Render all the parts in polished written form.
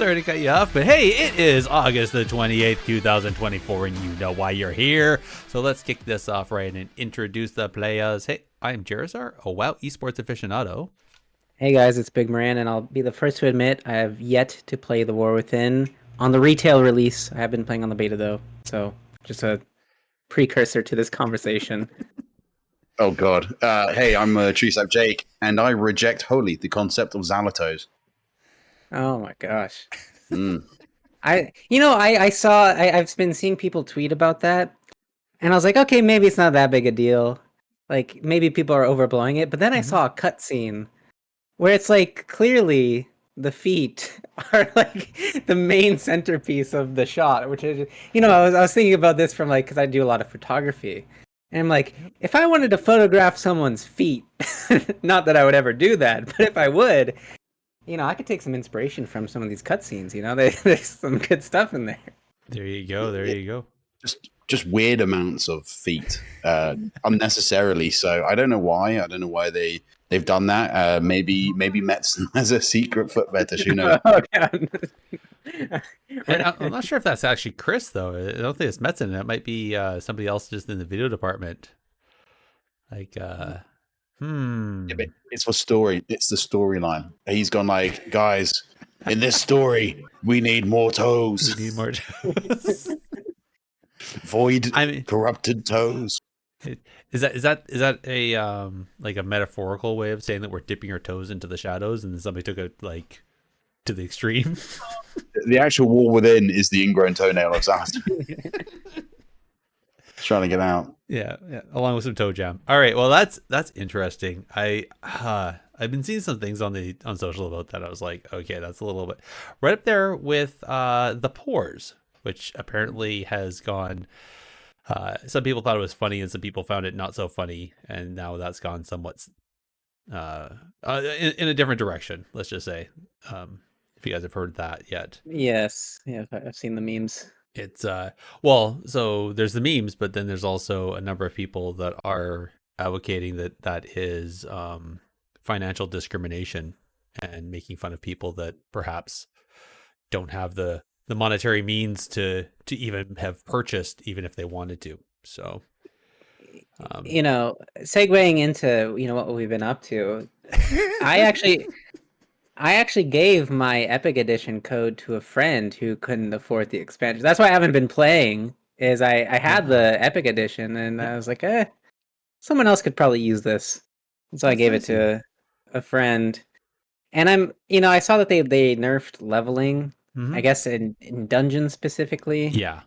sorry to cut you off, but hey, it is August the 28th, 2024, and you know why you're here. So let's kick this off right and introduce the players. Hey, I'm Gerissar, a WoW esports aficionado. Hey guys, it's Bigmoran, and I'll be the first to admit I have yet to play The War Within on the retail release. I have been playing on the beta though, so just a precursor to this conversation. Oh God! Hey, I'm TreesapJake, and I reject wholly the concept of Xalatos. Oh my gosh. Mm. I've been seeing people tweet about that, and I was like, okay, maybe it's not that big a deal. Like maybe people are overblowing it, but then I saw a cutscene where it's like clearly the feet are like the main centerpiece of the shot, which is, I was thinking about this from like, because I do a lot of photography, and I'm like, if I wanted to photograph someone's feet, not that I would ever do that, but if I would, I could take some inspiration from some of these cutscenes. There's some good stuff in there. There you go. There you go. Just weird amounts of feet, unnecessarily. So I don't know why. I don't know why they've done that. Maybe Metzen has a secret foot fetish. Who knows? Oh, God. I'm not sure if that's actually Chris though. I don't think it's Metzen. That might be somebody else just in the video department. Like, Yeah, but it's for story. It's the storyline. He's gone like, guys, in this story, we need more toes. We need more toes. Void, corrupted toes. Is that a like a metaphorical way of saying that we're dipping our toes into the shadows, and then somebody took it like to the extreme? The actual War Within is the ingrown toenail of Zast. Trying to get out. Yeah, along with some toe jam. All right, well that's interesting. I've been seeing some things on social about that. I was like, okay, that's a little bit right up there with the pores, which apparently has gone. Some people thought it was funny, and some people found it not so funny, and now that's gone somewhat in a different direction. Let's just say, if you guys have heard that yet. Yes, yeah, I've seen the memes. It's well, so there's the memes, but then there's also a number of people that are advocating that is financial discrimination and making fun of people that perhaps don't have the monetary means to even have purchased, even if they wanted to. So segueing into what we've been up to, I actually gave my Epic Edition code to a friend who couldn't afford the expansion. That's why I haven't been playing. Is I had the Epic Edition, and I was like, someone else could probably use this, and so I gave it to a friend. And I saw that they nerfed leveling. I guess in dungeons specifically. Yeah.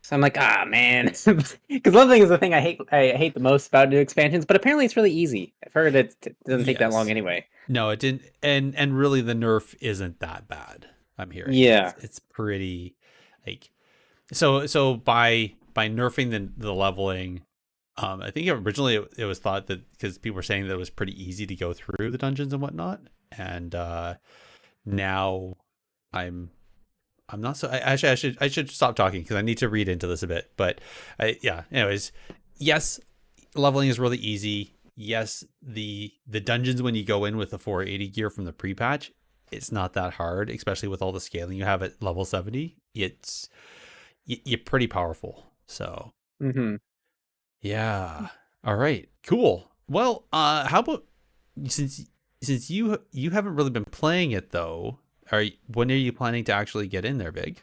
So I'm like, man, because leveling is the thing I hate the most about new expansions. But apparently, it's really easy. I've heard it doesn't take that long anyway. No, it didn't, and really the nerf isn't that bad. I'm hearing. Yeah, it's pretty like so by nerfing the leveling. I think originally it was thought that because people were saying that it was pretty easy to go through the dungeons and whatnot, and now I'm not so. I should stop talking because I need to read into this a bit. But anyways, yes, leveling is really easy. Yes, the dungeons when you go in with the 480 gear from the pre-patch, it's not that hard, especially with all the scaling you have at level 70. It's you're pretty powerful. So yeah. All right. Cool. Well, how about since you haven't really been playing it though? When are you planning to actually get in there, Big?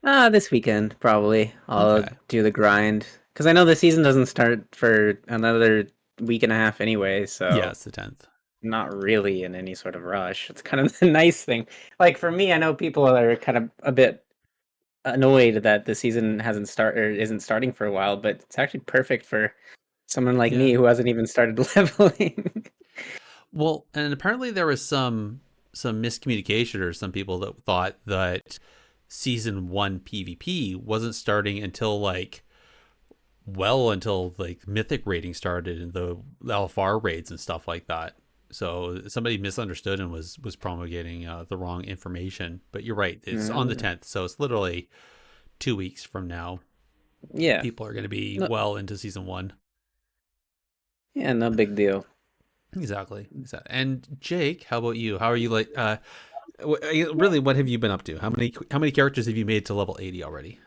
This weekend probably. I'll do the grind because I know the season doesn't start for another week and a half anyway. So yeah, it's the 10th. Not really in any sort of rush. It's kind of the nice thing. Like for me, I know people are kind of a bit annoyed that the season isn't starting for a while, but it's actually perfect for someone like me who hasn't even started leveling. Well, and apparently there was some miscommunication or some people that thought that season 1 PvP wasn't starting until until mythic raiding started and the LFR raids and stuff like that. So somebody misunderstood and was promulgating the wrong information. But you're right, it's on the 10th, so it's literally 2 weeks from now. Yeah, people are going to be well into season 1. Yeah, no big deal. Exactly. And Jake, how about you? How are you Really, what have you been up to? How many characters have you made to level 80 already?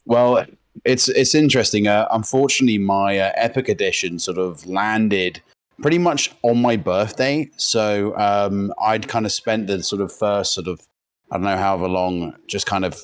Well, it's interesting. Unfortunately, my Epic Edition sort of landed pretty much on my birthday, so I'd kind of spent the sort of first sort of I don't know however long just kind of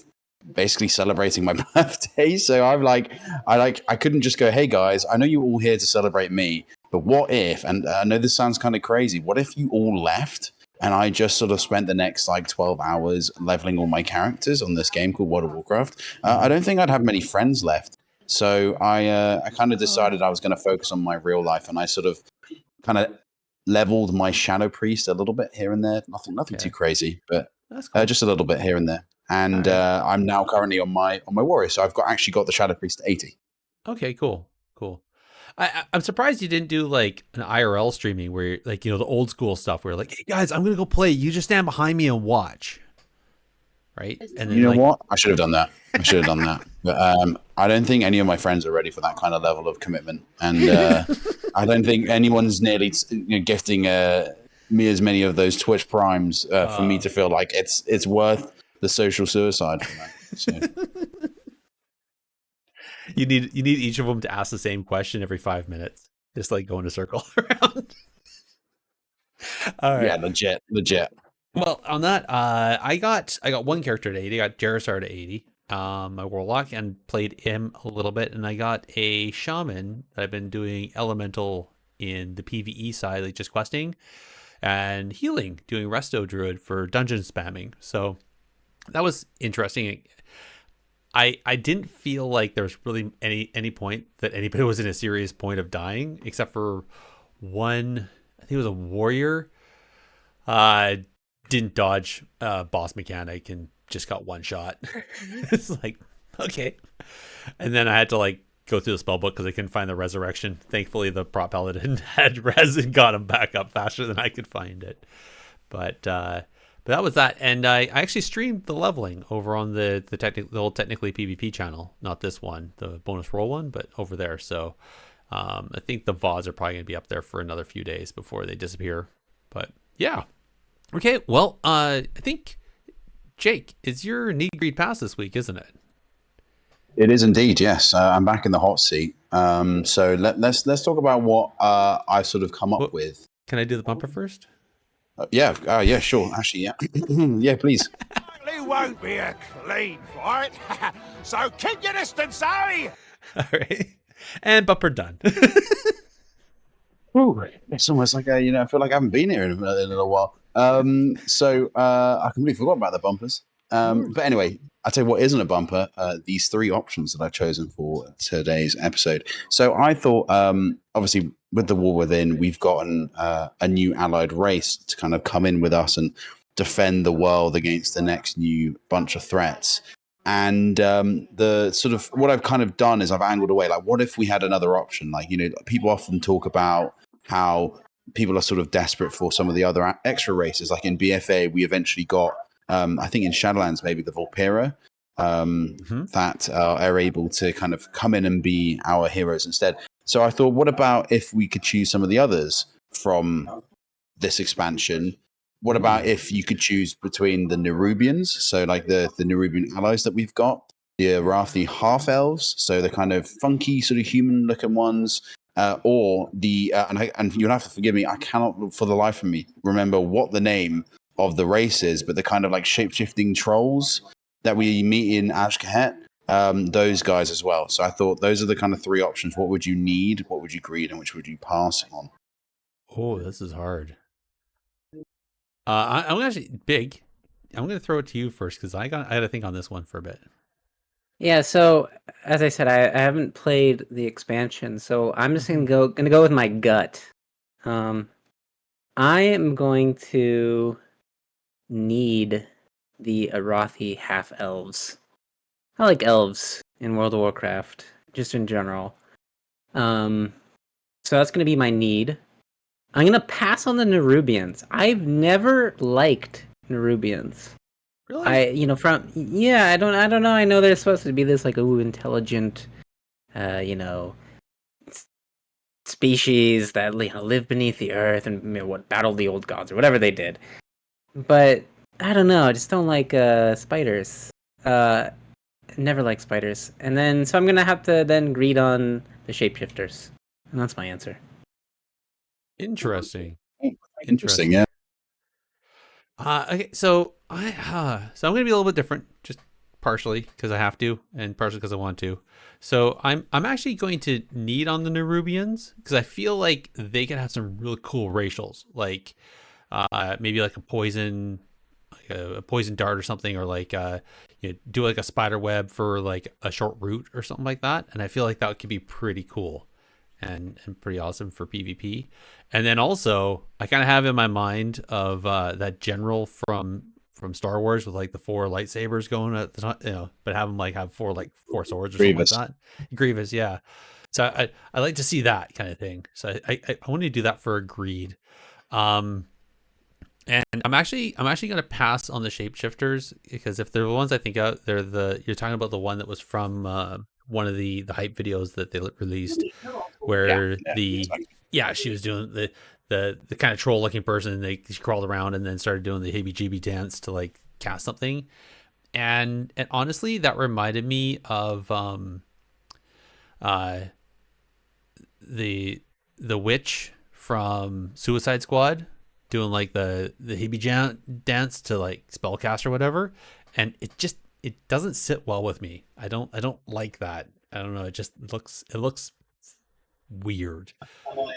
basically celebrating my birthday. So I couldn't just go, hey guys, I know you're all here to celebrate me, but what if? And I know this sounds kind of crazy. What if you all left? And I just sort of spent the next like 12 hours leveling all my characters on this game called World of Warcraft. I don't think I'd have many friends left. So I kind of decided I was going to focus on my real life, and I sort of kind of leveled my Shadow Priest a little bit here and there. Nothing too crazy, but That's cool. just a little bit here and there. And I'm now currently on my warrior, so I've actually got the Shadow Priest to 80. Okay, cool. I'm surprised you didn't do like an IRL streaming where you're, like, the old school stuff where like, hey guys, I'm gonna go play. You just stand behind me and watch, right? And then You know what? I should have done that. But I don't think any of my friends are ready for that kind of level of commitment, and I don't think anyone's nearly gifting me as many of those Twitch primes for me to feel like it's worth the social suicide from that. So. You need each of them to ask the same question every 5 minutes, just like going a circle around. All right. Yeah, legit. Well, on that, I got one character to 80. I got Gerissar to 80. My warlock, and played him a little bit, and I got a shaman that I've been doing elemental in the PvE side, like just questing and healing, doing resto druid for dungeon spamming. So that was interesting. I didn't feel like there was really any point that anybody was in a serious point of dying, except for one. I think it was a warrior. Didn't dodge boss mechanic and just got one shot. It's like, okay. And then I had to like go through the spell book because I couldn't find the resurrection. Thankfully, the prop paladin had res and got him back up faster than I could find it. But that was that. And I actually streamed the leveling over on the old technically PvP channel. Not this one, the bonus roll one, but over there. So I think the VODs are probably going to be up there for another few days before they disappear. But yeah. Okay, well, I think, Jake, it's your need greed pass this week, isn't it? It is indeed, yes. I'm back in the hot seat. So let's talk about what I've sort of come up with. Can I do the bumper first? Yeah, sure. Actually, yeah. Yeah, please. It won't be a clean fight, so keep your distance, eh? All right. And bumper done. Ooh, it's almost like I feel like I haven't been here in a little while. So I completely forgot about the bumpers. But anyway, I'll tell you what isn't a bumper. These three options that I've chosen for today's episode. So I thought, obviously, with the War Within, we've gotten a new allied race to kind of come in with us and defend the world against the next new bunch of threats. And the sort of what I've kind of done is I've angled away. Like, what if we had another option? Like, people often talk about how people are sort of desperate for some of the other extra races. Like in BFA, we eventually got, I think in Shadowlands, maybe the Volpera, that are able to kind of come in and be our heroes instead. So I thought, what about if we could choose some of the others from this expansion? What about if you could choose between the Nerubians, so like the Nerubian allies that we've got, the Arathi half-elves, so the kind of funky sort of human-looking ones, or the and you'll have to forgive me, I cannot for the life of me remember what the name of the race is, but the kind of like shape-shifting trolls that we meet in Ashkahet, those guys as well. So I thought those are the kind of three options. What would you need? What would you greed? And which would you pass on? Oh, this is hard. I'm actually big. I'm going to throw it to you first because I got to think on this one for a bit. Yeah, so as I said, I haven't played the expansion, so I'm just gonna go with my gut. I am going to need the Arathi half elves. I like elves in World of Warcraft, just in general. So that's gonna be my need. I'm gonna pass on the Nerubians. I've never liked Nerubians. Really? I don't know. I know they're supposed to be this like intelligent, species that live beneath the earth and what battled the old gods or whatever they did. But I don't know. I just don't like spiders. Never like spiders. And then so I'm gonna have to then greed on the shapeshifters. And that's my answer. Interesting. Interesting, yeah. Okay, so I'm gonna be a little bit different, just partially because I have to, and partially because I want to. So I'm actually going to need on the Nerubians because I feel like they can have some really cool racials, like maybe like a poison, like a poison dart or something, or like do like a spider web for like a short route or something like that. And I feel like that could be pretty cool and pretty awesome for PvP. And then also, I kind of have in my mind of that general from Star Wars with like the 4 lightsabers going at the top, but have them like have four swords or Grievous. something like that. Grievous, yeah. So I like to see that kind of thing. So I want to do that for a greed. And I'm actually gonna pass on the shapeshifters because if they're the ones I think of, you're talking about the one that was from one of the hype videos that they released, where she was doing the kind of troll looking person, and she crawled around and then started doing the heebie jeebie dance to like cast something, and honestly that reminded me of the witch from Suicide Squad doing like the heebie dance to like spellcast or whatever, and it doesn't sit well with me. I don't like that. I don't know. It looks weird.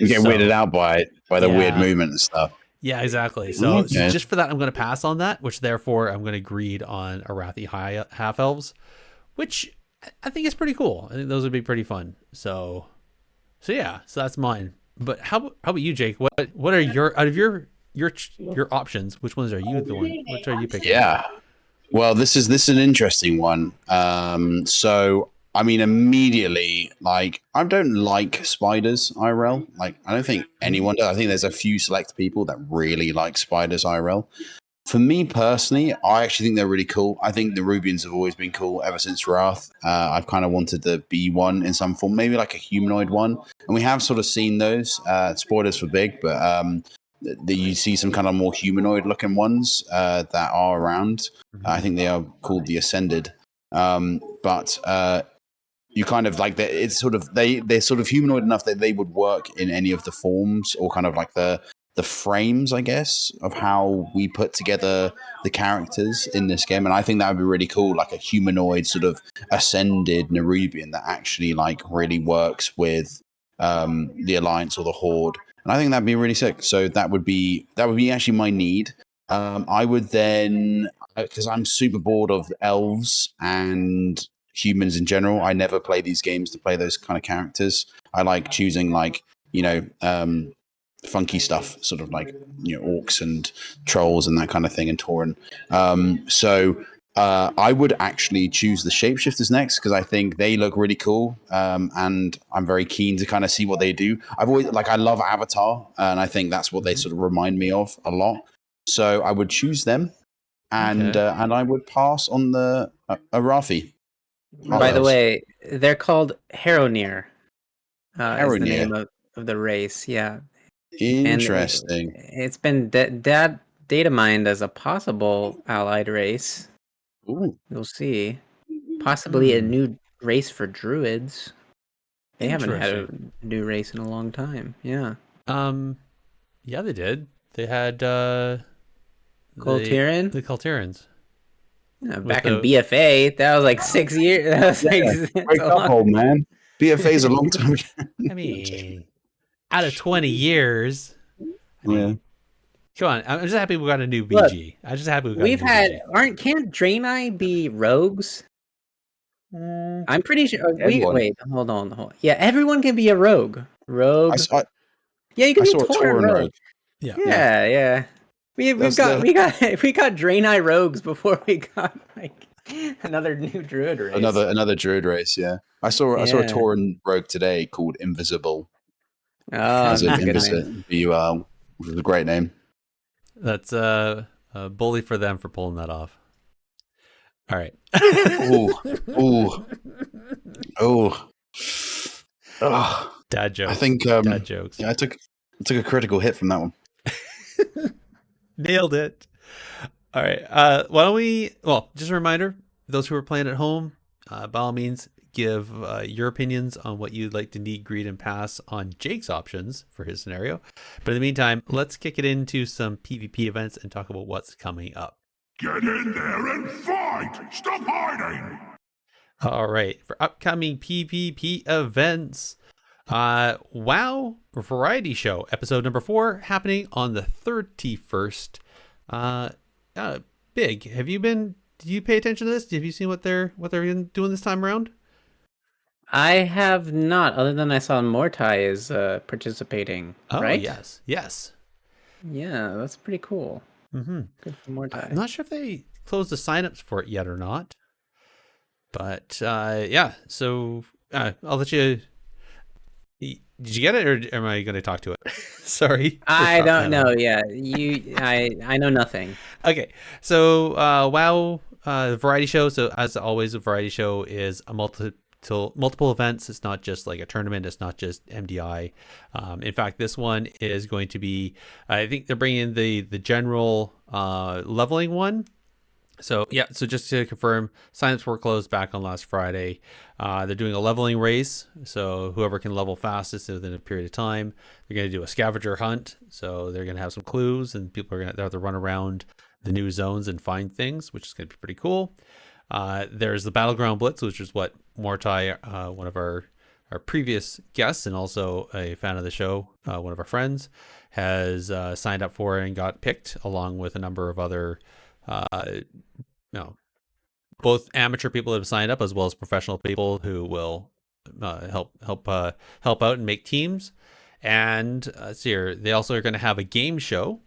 You get weirded out by the weird Yeah. movement and stuff. Yeah, exactly. So Okay. just for that, I'm going to pass on that, which therefore I'm going to greed on Arathi High half elves, which I think is pretty cool. I think those would be pretty fun. So yeah, so that's mine. But how about you, Jake? What are your out of your options? Which ones are you which are you picking? Yeah. Well, this is an interesting one. So I mean, immediately, like, I don't like spiders IRL. Like, I don't think anyone does. I think there's a few select people that really like spiders IRL. For me personally, I actually think they're really cool. I think the Rubians have always been cool ever since Wrath. I've kind of wanted to be one in some form, maybe like a humanoid one. And we have sort of seen those. Spoilers for big, but you see some kind of more humanoid looking ones that are around. I think they are called the Ascended. But you kind of like it's sort of they're sort of humanoid enough that they would work in any of the forms or kind of like the frames, I guess, of how we put together the characters in this game. And I think that would be really cool, like a humanoid sort of ascended Nerubian that actually like really works with the Alliance or the Horde. And I think that'd be really sick. So that would be actually my need. I would then, because I'm super bored of elves and humans in general. I never play these games to play those kind of characters. I like choosing like, funky stuff, sort of like, orcs and trolls and that kind of thing, and Tauren. So I would actually choose the shapeshifters next because I think they look really cool, and I'm very keen to kind of see what they do. I love Avatar, and I think that's what they sort of remind me of a lot. So I would choose them, and I would pass on the Arathi. By the way, they're called Heronir. Is the name Heronir. of the race. Yeah. Interesting. And it's been data mined as a possible allied race. Ooh. You'll see. Possibly a new race for druids. They haven't had a new race in a long time. Yeah. Yeah, they did. They had Coltiran? The Coltirans. Yeah, back in BFA, that was like 6 years. That was Wake up, old man. BFA's a long time. I mean, out of 20 years. I mean, come on. I'm just happy we got a new BG. Look, I'm just happy we got a new BG. Can't Draenei be rogues? I'm pretty sure. Wait, hold on. Yeah, everyone can be a rogue. Rogue. Yeah, you can be a Tauren rogue. Yeah. We got Draenei rogues before we got like another new druid race. Another druid race. Yeah, I saw a Tauren rogue today called Invisible. Oh, that's a good name. Which is a great name. That's a bully for them for pulling that off. All right. Oh. Dad jokes. I think dad jokes. Yeah, I took a critical hit from that one. Nailed it. All right. Why don't we? Well, just a reminder: those who are playing at home, by all means, give your opinions on what you'd like to need, greed, and pass on Jake's options for his scenario. But in the meantime, let's kick it into some PvP events and talk about what's coming up. Get in there and fight! Stop hiding! All right, for upcoming PvP events, WoW Variety Show episode number 4 happening on the 31st. Big. Did you pay attention to this? Have you seen what they're doing this time around? I have not, other than I saw Mortai is participating. Oh, right? yes. Yeah, that's pretty cool. Mm-hmm. Good for Mortai. I'm not sure if they closed the signups for it yet or not. But yeah, so I'll let you. Did you get it, or am I going to talk to it? Sorry, I don't know. Yeah, I know nothing. Okay, so WoW variety show. So as always, a variety show is a multiple events. It's not just like a tournament. It's not just MDI. In fact, this one is going to be. I think they're bringing in the general leveling one. So yeah, so just to confirm, signups were closed back on last Friday. They're doing a leveling race, so whoever can level fastest within a period of time. They're going to do a scavenger hunt, so they're going to have some clues, and people are going to have to run around the new zones and find things, which is going to be pretty cool. There's the Battleground Blitz, which is what Mortai, one of our previous guests and also a fan of the show, one of our friends, has signed up for and got picked, along with a number of other both amateur people that have signed up as well as professional people who will help out and make teams. And they also are going to have a game show,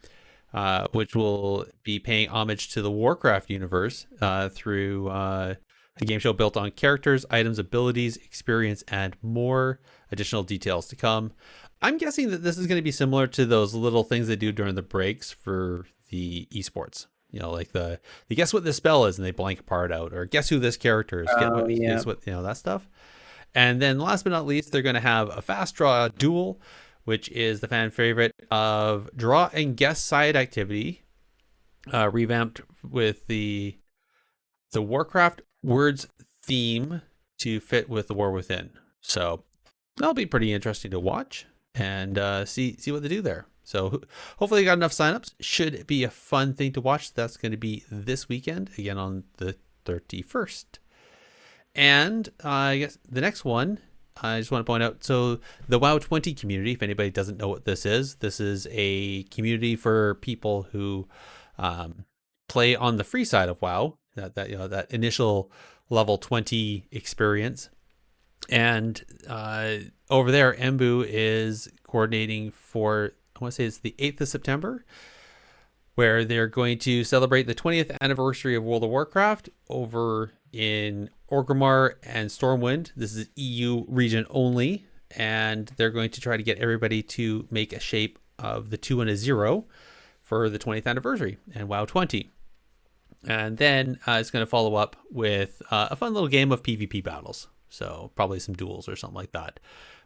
which will be paying homage to the Warcraft universe through a game show built on characters, items, abilities, experience, and more. Additional details to come. I'm guessing that this is going to be similar to those little things they do during the breaks for the esports. Like the guess what this spell is, and they blank a part out, or guess who this character is. Guess what, that stuff. And then last but not least, they're going to have a fast draw duel, which is the fan favorite of draw and guess side activity, revamped with the Warcraft words theme to fit with the War Within. So that'll be pretty interesting to watch and see what they do there. So hopefully you got enough signups. Should be a fun thing to watch. That's going to be this weekend, again on the 31st. And I guess the next one, I just want to point out, so the WoW 20 community, if anybody doesn't know what this is a community for people who play on the free side of WoW, that initial level 20 experience. And over there, Embu is coordinating for, I want to say it's the 8th of September, where they're going to celebrate the 20th anniversary of World of Warcraft over in Orgrimmar and Stormwind. This is EU region only, and they're going to try to get everybody to make a shape of the 2 and a 0 for the 20th anniversary and WoW 20. And then it's going to follow up with a fun little game of PvP battles. So probably some duels or something like that.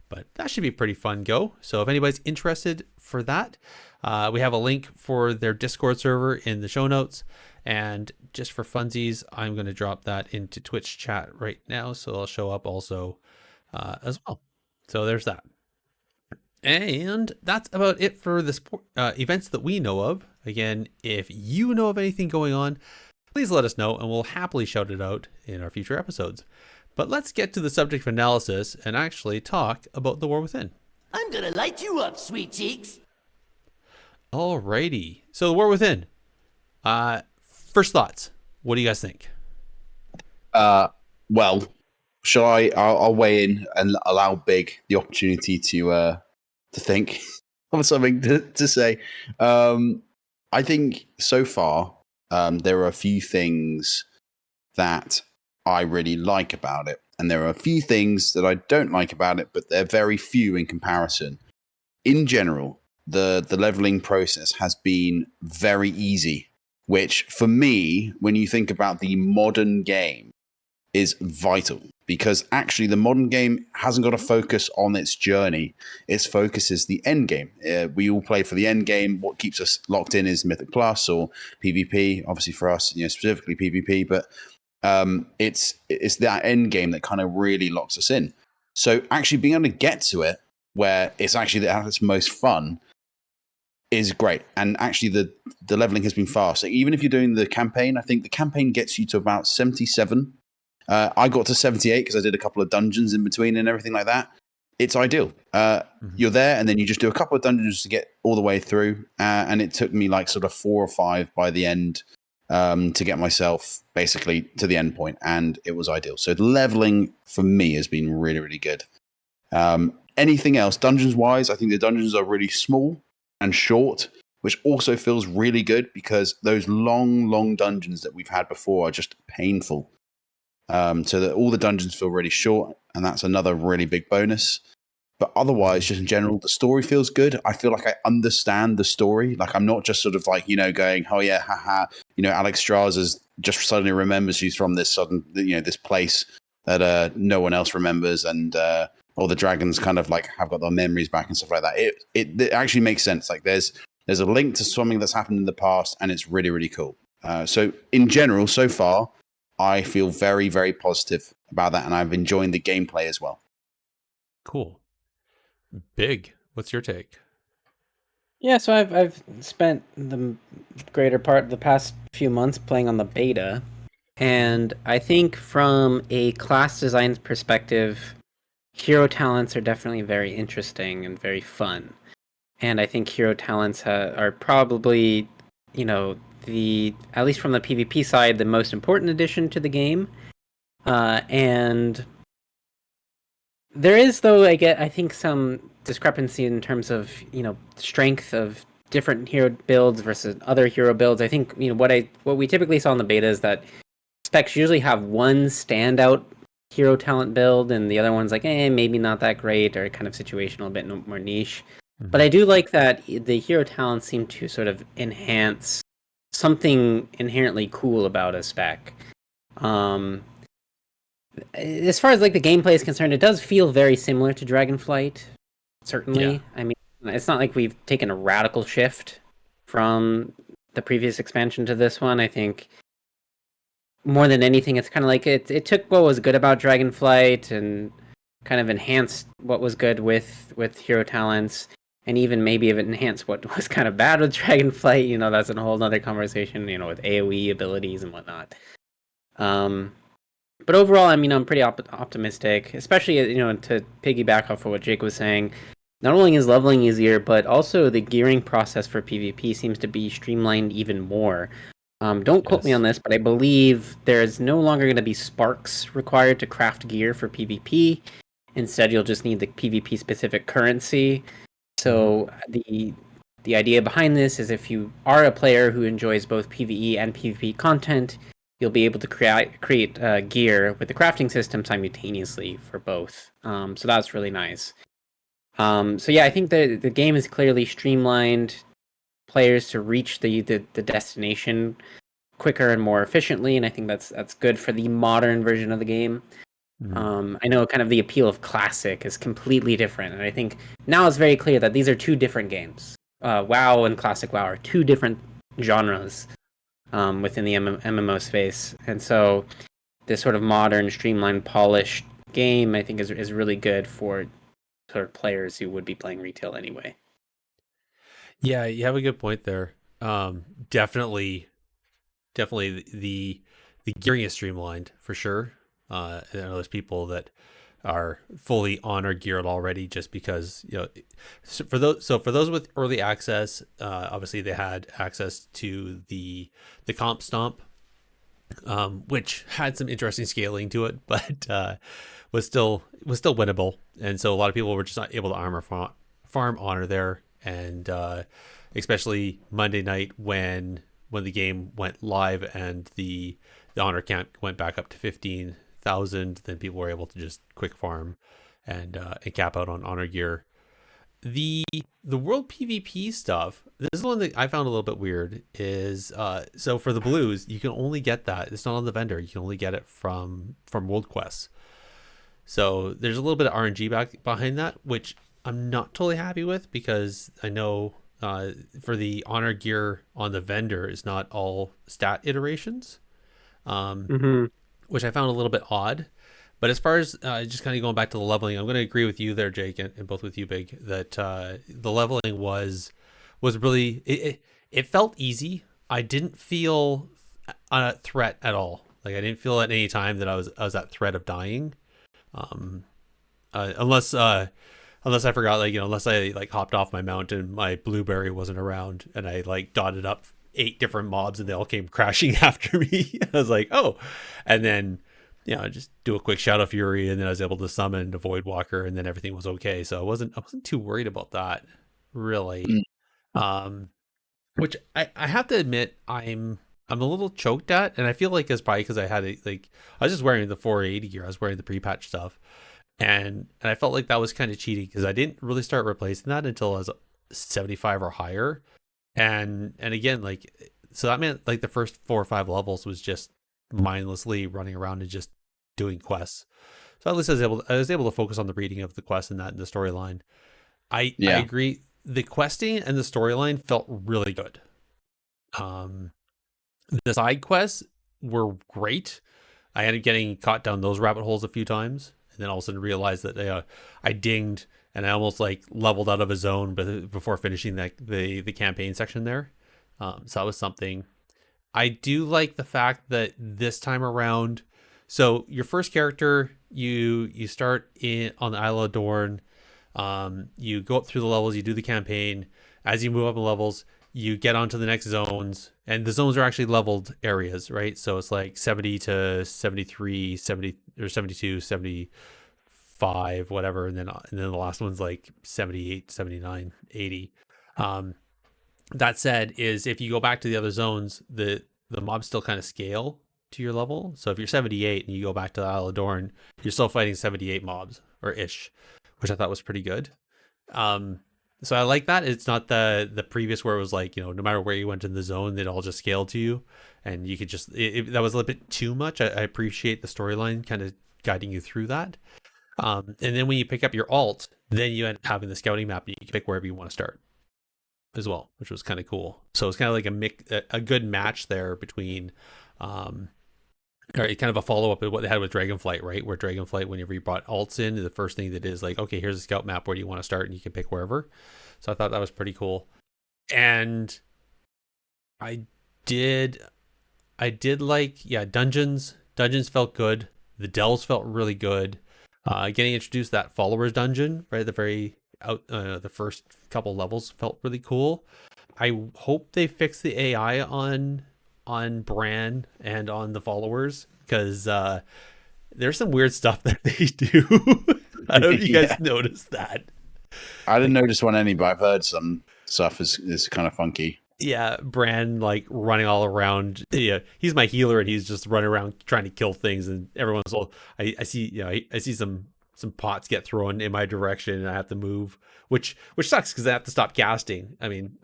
But that should be a pretty fun go. So if anybody's interested for that, we have a link for their Discord server in the show notes. And just for funsies, I'm going to drop that into Twitch chat right now. So it'll show up also as well. So there's that. And that's about it for the events that we know of. Again, if you know of anything going on, please let us know and we'll happily shout it out in our future episodes. But let's get to the subject of analysis and actually talk about the War Within. I'm gonna light you up, sweet cheeks. Alrighty. So the War Within. First thoughts. What do you guys think? Well, shall I? I'll weigh in and allow Big the opportunity to think of something to say. I think so far there are a few things that I really like about it, and there are a few things that I don't like about it, but they're very few in comparison. In general, the leveling process has been very easy, which for me, when you think about the modern game, is vital, because actually the modern game hasn't got a focus on its journey. Its focus is the end game. We all play for the end game. What keeps us locked in is Mythic Plus or PvP. Obviously for us, specifically PvP, but it's that end game that kind of really locks us in. So actually being able to get to it where it's actually at its most fun is great. And actually the leveling has been fast. So even if you're doing the campaign, I think the campaign gets you to about 77. I got to 78 because I did a couple of dungeons in between and everything like that. It's ideal. You're there and then you just do a couple of dungeons to get all the way through. And it took me like sort of 4 or 5 by the end to get myself basically to the end point. And it was ideal. So the leveling for me has been really, really good. Anything else, dungeons wise, I think the dungeons are really small and short, which also feels really good because those long dungeons that we've had before are just painful. So that all the dungeons feel really short, and that's another really big bonus. But otherwise, just in general, the story feels good. I feel like I understand the story. Like I'm not just sort of like, going, oh yeah, haha, Alex Strauss just suddenly remembers she's from this sudden, this place that no one else remembers, and all the dragons kind of like have got their memories back and stuff like that. It actually makes sense. Like there's a link to something that's happened in the past, and it's really, really cool. So in general, so far, I feel very, very positive about that, and I've enjoyed the gameplay as well. Cool. Big. What's your take? Yeah, so I've spent the greater part of the past few months playing on the beta, and I think from a class design perspective, hero talents are definitely very interesting and very fun. And I think hero talents are probably, at least from the PvP side, the most important addition to the game. And there is, though, I think some discrepancy in terms of, strength of different hero builds versus other hero builds. I think, what we typically saw in the beta is that specs usually have one standout hero talent build, and the other one's like, maybe not that great, or kind of situational, a bit more niche. Mm-hmm. But I do like that the hero talents seem to sort of enhance something inherently cool about a spec. As far as like the gameplay is concerned, it does feel very similar to Dragonflight, certainly. Yeah. I mean, it's not like we've taken a radical shift from the previous expansion to this one. I think more than anything, it's kind of like it took what was good about Dragonflight and kind of enhanced what was good with hero talents, and even maybe even enhanced what was kind of bad with Dragonflight. That's a whole other conversation, with AoE abilities and whatnot. But overall, I mean, I'm pretty optimistic, especially, to piggyback off of what Jake was saying. Not only is leveling easier, but also the gearing process for PvP seems to be streamlined even more. Don't quote me on this, but I believe there's no longer going to be sparks required to craft gear for PvP. Instead, you'll just need the PvP-specific currency. So the idea behind this is if you are a player who enjoys both PvE and PvP content, you'll be able to create gear with the crafting system simultaneously for both. So that's really nice. So yeah, I think the game is clearly streamlined players to reach the destination quicker and more efficiently, and I think that's good for the modern version of the game. I know kind of the appeal of classic is completely different, and I think now it's very clear that these are two different games. WoW and classic WoW are two different genres within the MMO space, and so this sort of modern, streamlined, polished game, I think, is really good for sort of players who would be playing retail anyway. Yeah, you have a good point there. Definitely the gearing is streamlined for sure. I know there's people that are fully honor geared already just because, for those with early access, obviously they had access to the comp stomp, which had some interesting scaling to it, but was still winnable. And so a lot of people were just not able to farm honor there. And especially Monday night when the game went live and the honor count went back up to 15,000, then people were able to just quick farm and cap out on honor gear. The world PvP stuff, this is one that I found a little bit weird, is so for the blues, you can only get that. It's not on the vendor. You can only get it from world quests. So there's a little bit of RNG behind that, which I'm not totally happy with, because I know for the honor gear on the vendor is not all stat iterations, which I found a little bit odd. But as far as just kind of going back to the leveling, I'm going to agree with you there, Jake, and both with you, Big, that the leveling was really, it felt easy. I didn't feel a threat at all. Like, I didn't feel at any time that I was at threat of dying, unless I forgot, like, unless I like hopped off my mountain, my blueberry wasn't around, and I like dotted up 8 different mobs and they all came crashing after me. I was like, oh, and then just do a quick Shadow Fury, and then I was able to summon the Void Walker, and then everything was okay. So I wasn't too worried about that, really. Which I have to admit I'm a little choked at, and I feel like it's probably because I had I was just wearing the 480 gear, I was wearing the pre-patch stuff, and I felt like that was kind of cheating, because I didn't really start replacing that until I was 75 or higher, and again, like, so that meant like the first 4 or 5 levels was just mindlessly running around and just doing quests. So at least I was able to focus on the reading of the quests and that in the storyline. I agree. The questing and the storyline felt really good. The side quests were great. I ended up getting caught down those rabbit holes a few times, and then all of a sudden realized that I dinged and I almost like leveled out of a zone before finishing the campaign section there. So that was something. I do like the fact that this time around, so your first character, you start on the Isle of Dorn. You go up through the levels, you do the campaign. As you move up in levels, you get onto the next zones, and the zones are actually leveled areas, right? So it's like 70 to 73, 70 or 72, 75, whatever, and then the last one's like 78, 79, 80. That said, is if you go back to the other zones, the mobs still kind of scale to your level. So if you're 78 and you go back to the Isle of Dorn, you're still fighting 78 mobs or ish, which I thought was pretty good. So I like that. It's not the previous where it was like, no matter where you went in the zone, it all just scaled to you, and you could just that was a little bit too much. I appreciate the storyline kind of guiding you through that. And then when you pick up your alt, then you end up having the scouting map, and you can pick wherever you want to start as well, which was kind of cool. So it's kind of like a good match there between or kind of a follow-up of what they had with Dragonflight, right? Where Dragonflight, whenever you brought alts in, the first thing that is like, okay, here's a scout map, where do you want to start? And you can pick wherever. So I thought that was pretty cool. And I did like, dungeons felt good. The delves felt really good. Getting introduced to that followers dungeon right at the very the first couple levels felt really cool. I hope they fix the AI on Bran and on the followers, because there's some weird stuff that they do. I don't know if you guys noticed that. I didn't notice one any, but I've heard some stuff is kind of funky. Yeah, Bran like running all around. Yeah, he's my healer, and he's just running around trying to kill things, and everyone's all I see. I see some pots get thrown in my direction, and I have to move, which sucks because I have to stop casting. I mean,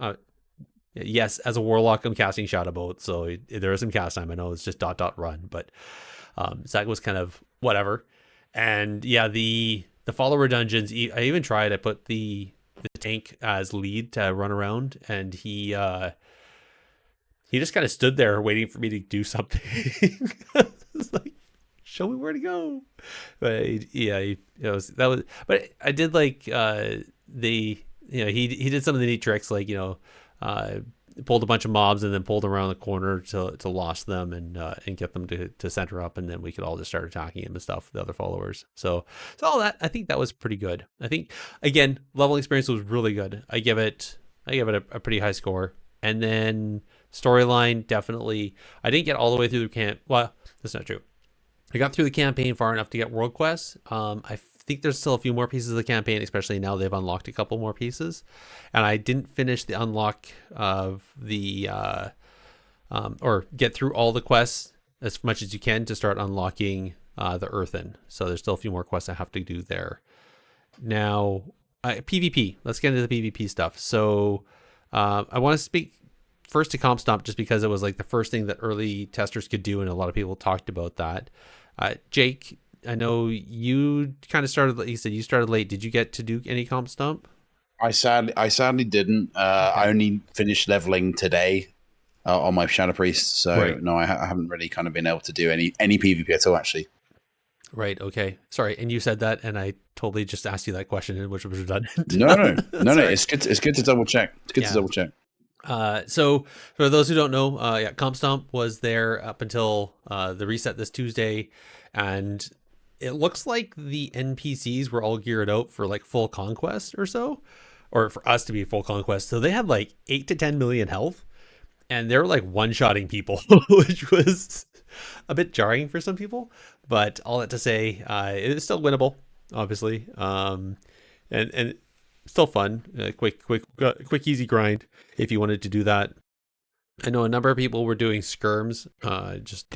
yes, as a warlock, I'm casting Shadow Bolt, so there is some cast time. I know it's just ... run, but so that was kind of whatever. And yeah, the follower dungeons, I even tried. I put the tank as lead to run around, and he just kind of stood there waiting for me to do something. It's like, show me where to go. But yeah, but I did like he did some of the neat tricks, like pulled a bunch of mobs and then pulled around the corner to lost them and get them to center up, and then we could all just start attacking him and stuff, the other followers. So all that, I think that was pretty good. I think, again, level experience was really good. I give it a pretty high score. And then storyline, definitely, I didn't get all the way through the camp. Well, that's not true. I got through the campaign far enough to get world quests. I think there's still a few more pieces of the campaign, especially now they've unlocked a couple more pieces, and I didn't finish the unlock of the or get through all the quests as much as you can to start unlocking the Earthen. So there's still a few more quests I have to do there. Now, PvP. Let's get into the PvP stuff. So I want to speak first to Comp Stomp, just because it was like the first thing that early testers could do, and a lot of people talked about that. Jake, I know you kind of started. You said you started late. Did you get to do any comp stomp? I sadly didn't. I only finished leveling today on my Shadow Priest, so Right. no, I haven't really kind of been able to do any PvP at all, actually. Right. Okay. Sorry. And you said that, and I totally just asked you that question, which was redundant. No. Sorry. It's good to double check. It's good to double check. So for those who don't know, Comp Stomp was there up until the reset this Tuesday, and it looks like the NPCs were all geared out for like full conquest or so, or for us to be full conquest. So they had like 8 to 10 million health, and they were like one-shotting people, which was a bit jarring for some people. But all that to say, it is still winnable, obviously, and still fun. Quick, easy grind if you wanted to do that. I know a number of people were doing skirms, just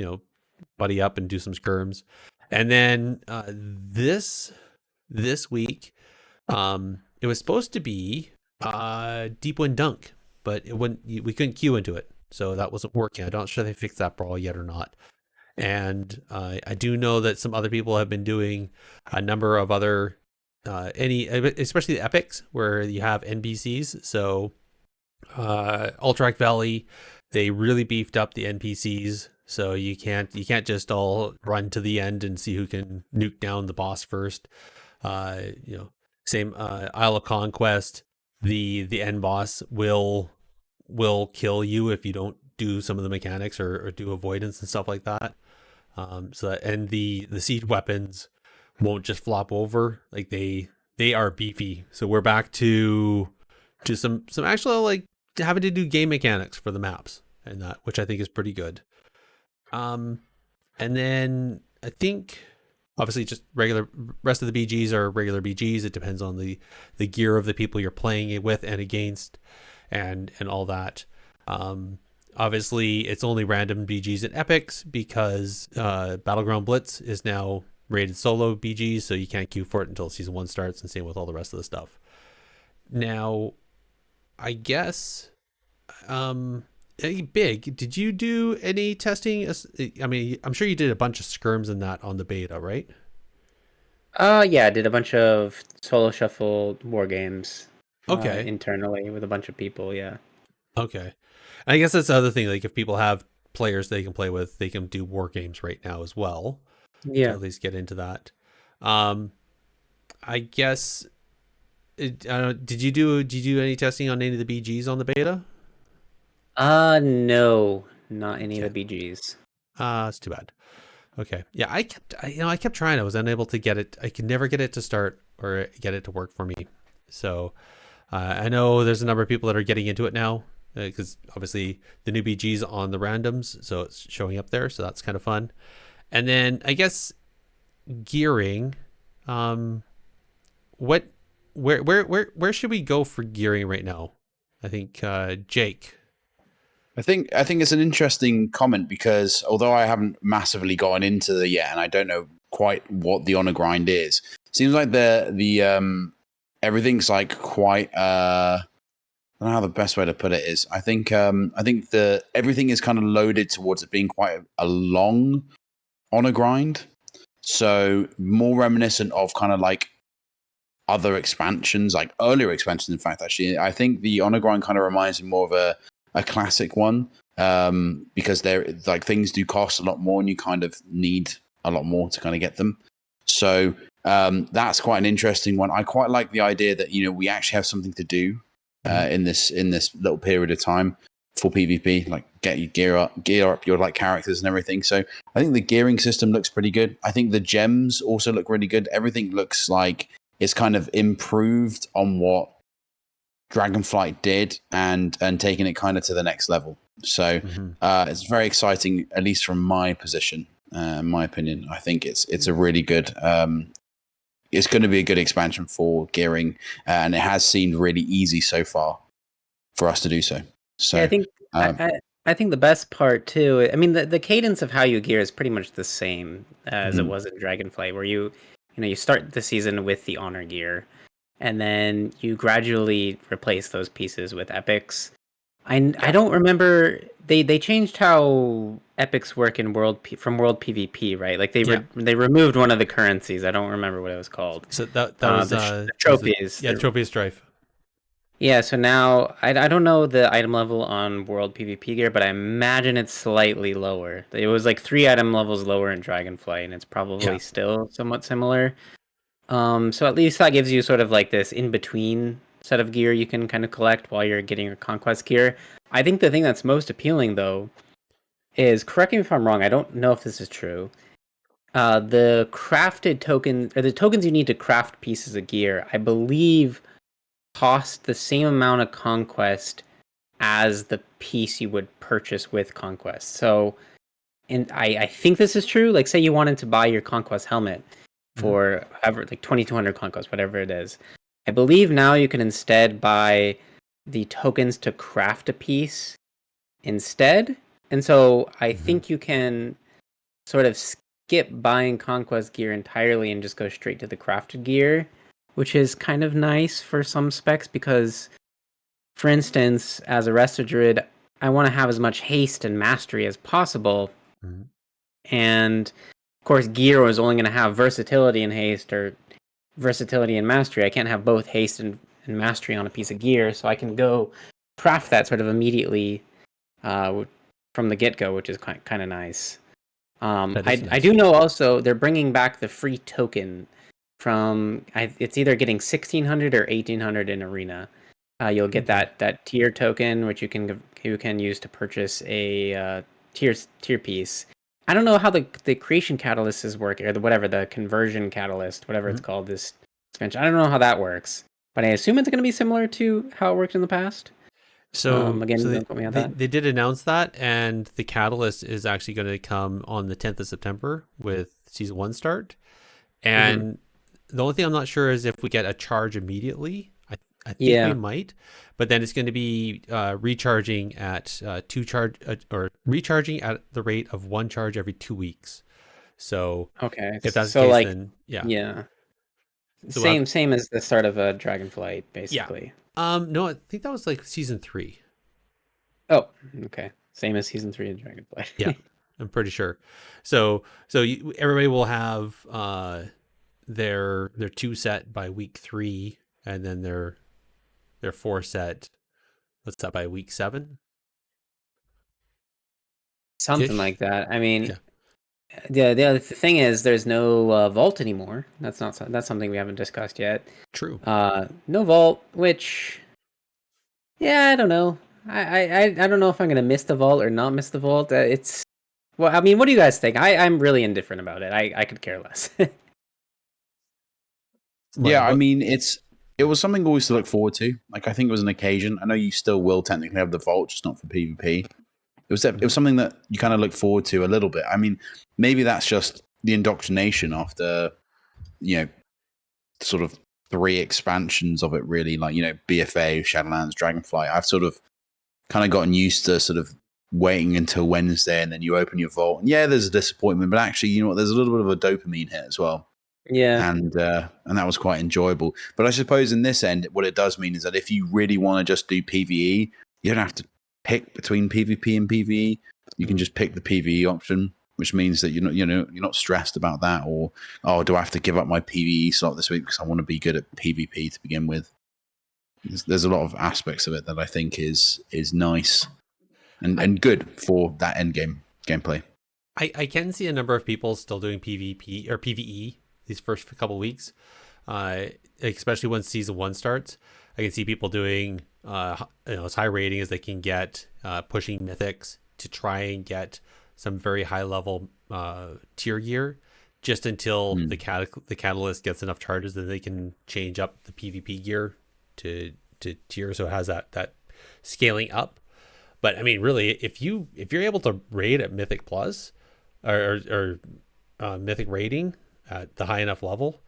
buddy up and do some skirms, and then this week, it was supposed to be Deep Wind Dunk, but it wouldn't. We couldn't queue into it, so that wasn't working. I'm not sure they fixed that brawl yet or not. And I do know that some other people have been doing a number of other especially the epics where you have NPCs. So Ultrac Valley, they really beefed up the NPCs, so you can't just all run to the end and see who can nuke down the boss first. Same Isle of Conquest, the end boss will kill you if you don't do some of the mechanics or do avoidance and stuff like that. And the siege weapons won't just flop over, like they are beefy. So we're back to some actual like having to do game mechanics for the maps, and that, which I think is pretty good. And then I think obviously just regular rest of the BGs are regular BGs. It depends on the gear of the people you're playing it with and against, and all that. Obviously, it's only random BGs and epics because Battleground Blitz is now rated solo BGs, so you can't queue for it until season 1 starts, and same with all the rest of the stuff. Now, I guess, Big, did you do any testing? I mean, I'm sure you did a bunch of skirms in that on the beta, right? Yeah, I did a bunch of solo shuffle war games. Okay. Internally with a bunch of people, yeah. Okay. I guess that's the other thing. Like, if people have players they can play with, they can do war games right now as well. Yeah. To at least get into that. I guess. Did you do any testing on any of the BGs on the beta? No, not any of the BGs. It's too bad. Okay. Yeah, I kept trying. I was unable to get it. I could never get it to start or get it to work for me. So I know there's a number of people that are getting into it now because obviously the new BG's on the randoms, so it's showing up there. So that's kind of fun. And then I guess gearing. Where should we go for gearing right now? I think Jake. I think it's an interesting comment because although I haven't massively gotten into the yet, and I don't know quite what the honor grind is, seems like the everything's like quite. I don't know how the best way to put it is. I think everything is kind of loaded towards it being quite a long honor grind, so more reminiscent of kind of like other expansions, like earlier expansions. In fact, actually, I think the honor grind kind of reminds me more of a classic one, because they're like things do cost a lot more and you kind of need a lot more to kind of get them. So that's quite an interesting one. I quite like the idea that we actually have something to do in this little period of time for PvP, like get your gear up your like characters and everything. So I think the gearing system looks pretty good. I think the gems also look really good. Everything looks like it's kind of improved on what Dragonflight did and taking it kind of to the next level. So it's very exciting, at least from my position, my opinion. I think it's a really good. It's going to be a good expansion for gearing, and it has seemed really easy so far for us to do so. So yeah, I think I think the best part too. I mean, the cadence of how you gear is pretty much the same as it was in Dragonflight, where you start the season with the honor gear. And then you gradually replace those pieces with epics. I don't remember. They changed how epics work in from World PvP, right? Like they removed one of the currencies. I don't remember what it was called. So that was the was trophies. the trophy of strife. Yeah, so now I don't know the item level on World PvP gear, but I imagine it's slightly lower. It was like 3 item levels lower in Dragonflight, and it's probably still somewhat similar. So at least that gives you sort of like this in between set of gear you can kind of collect while you're getting your conquest gear. I think the thing that's most appealing though is, correct me if I'm wrong, I don't know if this is true. The crafted token, or the tokens you need to craft pieces of gear, I believe cost the same amount of conquest as the piece you would purchase with conquest. So, and I think this is true. Like, say you wanted to buy your conquest helmet for like 2200 conquest, whatever it is. I believe now you can instead buy the tokens to craft a piece instead. And so I think you can sort of skip buying conquest gear entirely and just go straight to the crafted gear, which is kind of nice for some specs because, for instance, as a Resto Druid, I want to have as much haste and mastery as possible. And of course, gear was only going to have versatility and haste, or versatility and mastery. I can't have both haste and mastery on a piece of gear, so I can go craft that sort of immediately from the get-go, which is kind of nice. I do know also they're bringing back the free token from, it's either getting 1600 or 1800 in Arena. You'll get that tier token, which you can use to purchase a tier piece. I don't know how the creation catalyst is working, or the conversion catalyst, whatever it's called, this expansion. I don't know how that works, but I assume it's going to be similar to how it worked in the past. Again, don't quote me on that. They did announce that, and the catalyst is actually going to come on the 10th of September with Season 1 start. And the only thing I'm not sure is if we get a charge immediately. I think we might, but then it's going to be recharging at or recharging at the rate of 1 charge every 2 weeks. So if that's the case, like, then So same as the start of a Dragonflight, basically. No, I think that was like Season 3. Oh, okay. Same as Season 3 of Dragonflight. Yeah, I'm pretty sure. So everybody will have their 2 set by week 3, and then their 4 set. What's that, by week 7? Something like that. I mean, the other thing is there's no vault anymore. That's something we haven't discussed yet. True. No vault, which, I don't know. I don't know if I'm gonna miss the vault or not miss the vault. Well, I mean, what do you guys think? I'm really indifferent about it. I could care less. I mean, it was something always to look forward to. Like, I think it was an occasion. I know you still will technically have the vault, just not for PvP. It was something that you kind of look forward to a little bit. I mean, maybe that's just the indoctrination after, sort of 3 expansions of it, really, like, BFA, Shadowlands, Dragonflight. I've sort of kind of gotten used to sort of waiting until Wednesday and then you open your vault. And there's a disappointment, but actually, there's a little bit of a dopamine hit as well. Yeah. And that was quite enjoyable. But I suppose in this end, what it does mean is that if you really want to just do PvE, you don't have to pick between PvP and PvE. You can just pick the PvE option, which means that you're not stressed about that, or, oh, do I have to give up my PvE slot this week because I want to be good at PvP to begin with. There's a lot of aspects of it that I think is nice and good for that end game gameplay. I can see a number of people still doing PvP or PvE these first couple of weeks, especially when Season 1 starts. I can see people doing as high rating as they can get, pushing mythics to try and get some very high level tier gear, just until the catalyst gets enough charges that they can change up the PvP gear to tier, so it has that scaling up. But I mean, really, if you're able to raid at Mythic Plus or Mythic rating at the high enough level,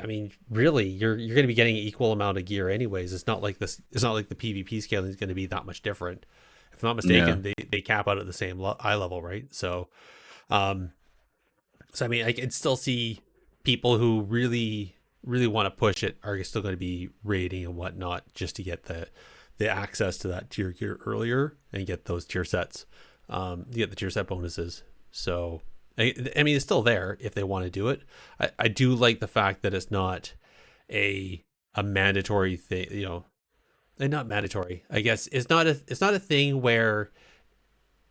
I mean, really, you're going to be getting an equal amount of gear anyways. It's not like the PvP scaling is going to be that much different. If I'm not mistaken, they cap out at the same eye level, right? So I mean, I can still see people who really want to push it are still going to be raiding and whatnot just to get the the access to that tier gear earlier and get those tier sets, get the tier set bonuses. So I mean, it's still there if they want to do it. I do like the fact that it's not a mandatory thing, you know, and not mandatory. I guess it's not a thing where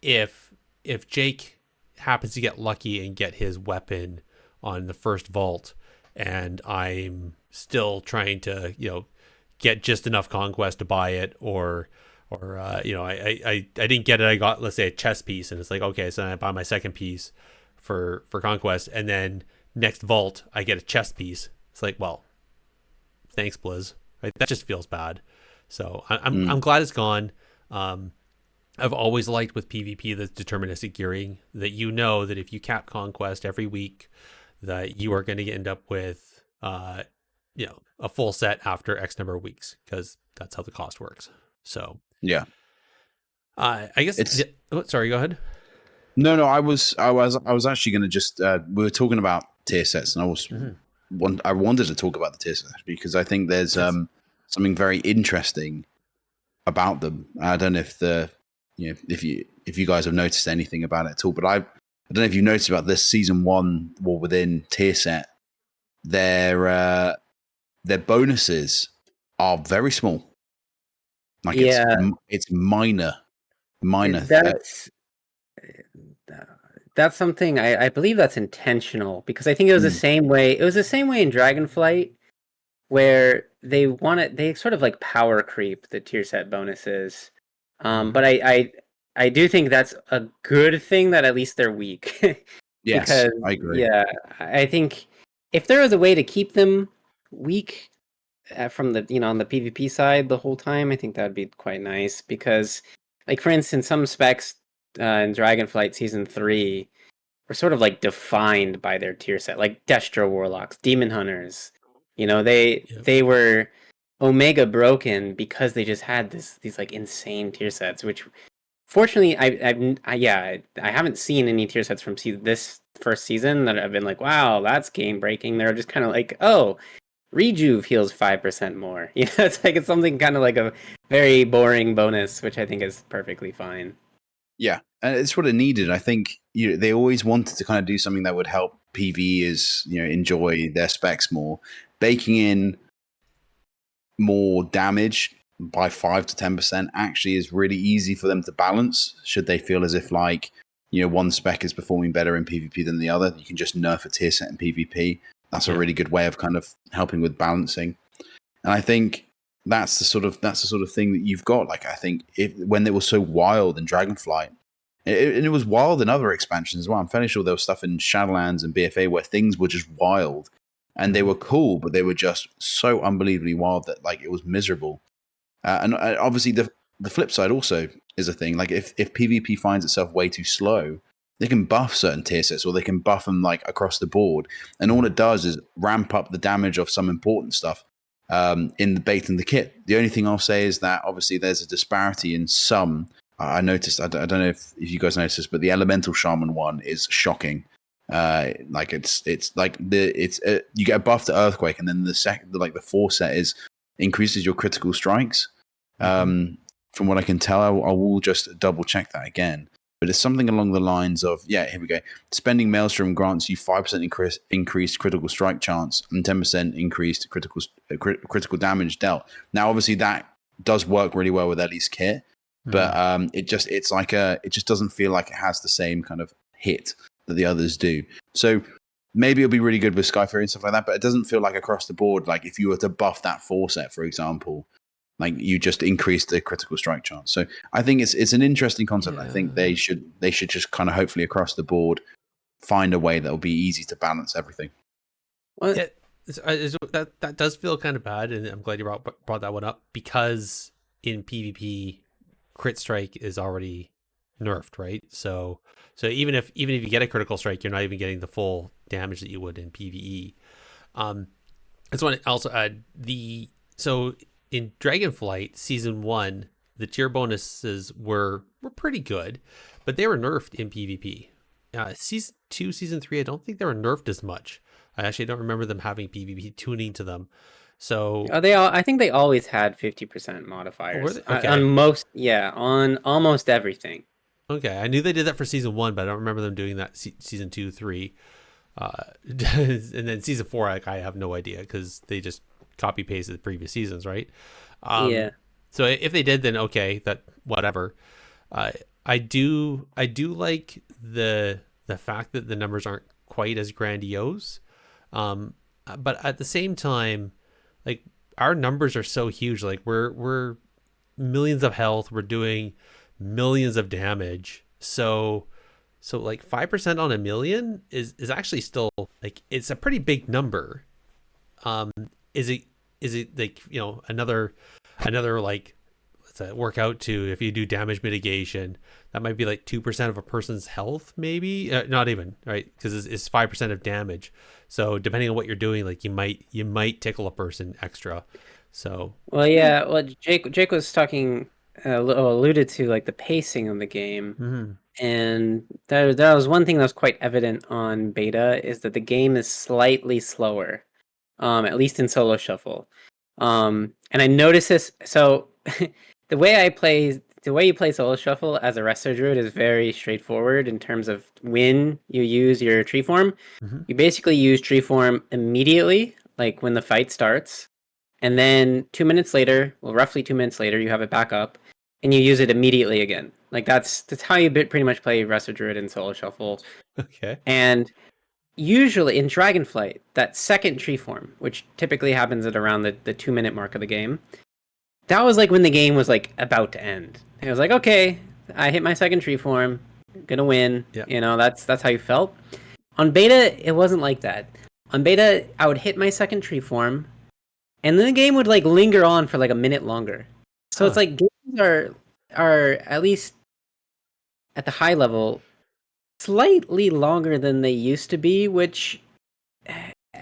if Jake happens to get lucky and get his weapon on the first vault, and I'm still trying to, you know, get just enough conquest to buy it, or you know, I didn't get it. I got, let's say, a chess piece, and it's like, okay, so then I buy my second piece for conquest, and then next vault I get a chess piece. It's like, well, thanks, Blizz. Right? That just feels bad. So I'm glad it's gone. I've always liked with PvP the deterministic gearing, that you know that if you cap conquest every week, that you are going to end up with you know, a full set after X number of weeks, because that's how the cost works. So yeah, I guess it's. Oh, sorry, go ahead. No, I was actually going to just. We were talking about tier sets, and I wanted to talk about the tier sets because I think there's something very interesting about them. I don't know if if you guys have noticed anything about it at all, but I don't know if you noticed about this season 1 War Within tier set. Their bonuses are very small. Like it's minor. That's something I believe that's intentional, because I think it was the same way. It was the same way in Dragonflight, where they sort of like power creep the tier set bonuses. But I do think that's a good thing that at least they're weak. Yes, because I agree. yeah, I think if there was a way to keep them weak from the, you know, on the PvP side the whole time, I think that'd be quite nice. Because, like, for instance, some specs in Dragonflight Season 3 were sort of like defined by their tier set, like Destro Warlocks, Demon Hunters. You know, they were Omega broken because they just had these like insane tier sets, which fortunately I haven't seen any tier sets from this first season that I've been like, wow, that's game breaking. They're just kind of like, oh, Rejuve heals 5% more. You know, it's something kind of like a very boring bonus, which I think is perfectly fine. Yeah, and it's what it needed. I think they always wanted to kind of do something that would help PvEs, enjoy their specs more. Baking in more damage by 5 to 10% actually is really easy for them to balance. Should they feel as if one spec is performing better in PvP than the other, you can just nerf a tier set in PvP. That's a really good way of kind of helping with balancing. And I think that's the sort of thing that you've got. Like, I think when it was so wild in Dragonflight, and it was wild in other expansions as well. I'm fairly sure there was stuff in Shadowlands and BFA where things were just wild, and they were cool, but they were just so unbelievably wild that it was miserable. And obviously the flip side also is a thing. Like if PvP finds itself way too slow, they can buff certain tier sets, or they can buff them across the board, and all it does is ramp up the damage of some important stuff in the bait and the kit. The only thing I'll say is that obviously there's a disparity in some. I noticed. I don't know if you guys noticed, but the Elemental Shaman one is shocking. It's you get a buff to Earthquake, and then the 4 set is increases your critical strikes. From what I can tell, I will just double check that again. But it's something along the lines of, here we go. Spending Maelstrom grants you 5% increased critical strike chance and 10% increased critical damage dealt. Now, obviously, that does work really well with Ellie's kit, but it just doesn't feel like it has the same kind of hit that the others do. So maybe it'll be really good with Skyfair and stuff like that, but it doesn't feel like across the board. Like if you were to buff that 4 set, for example, you just increase the critical strike chance. So I think it's an interesting concept. I think they should just kind of hopefully across the board find a way that will be easy to balance everything. Well, that does feel kind of bad, and I'm glad you brought that one up, because in PvP, crit strike is already nerfed, right? So even if you get a critical strike, you're not even getting the full damage that you would in PvE. I just want to also add in Dragonflight Season 1, the tier bonuses were pretty good, but they were nerfed in PvP. Season 2, Season 3, I don't think they were nerfed as much. I actually don't remember them having PvP tuning to them. So They all. I think they always had 50% modifiers Okay. on most. Yeah, on almost everything. Okay, I knew they did that for season 1, but I don't remember them doing that season 2, 3, and then season 4. I have no idea because they just copy pasted the previous seasons, right? Yeah. So if they did, then okay, that whatever. I do like the fact that the numbers aren't quite as grandiose, but at the same time, like our numbers are so huge. Like we're millions of health. We're doing millions of damage. So like 5% on a million is actually still like it's a pretty big number. Is it like, you know, another like, let's work out to, if you do damage mitigation, that might be like 2% of a person's health, maybe not even, right? Because it's 5% of damage. So depending on what you're doing, like you might tickle a person extra. So Well, yeah. Well, Jake was talking, alluded to like the pacing of the game, and that was one thing that was quite evident on beta is that the game is slightly slower, at least in solo shuffle. And I noticed this. So the way you play solo shuffle as a wrestler druid is very straightforward in terms of when you use your tree form. You basically use tree form immediately, like when the fight starts. And then 2 minutes later, well, roughly 2 minutes later, you have it back up, and you use it immediately again. Like that's how you pretty much play Wrestler Druid in Solo Shuffle. okay. And usually in Dragonflight, that second tree form, which typically happens at around the 2 minute mark of the game, that was like when the game was like about to end. It was like, okay, I hit my second tree form, gonna win. Yeah. You know, that's how you felt. On beta, it wasn't like that. On beta, I would hit my second tree form, and then the game would like linger on for like a minute longer. So it's like games are at least at the high level slightly longer than they used to be, which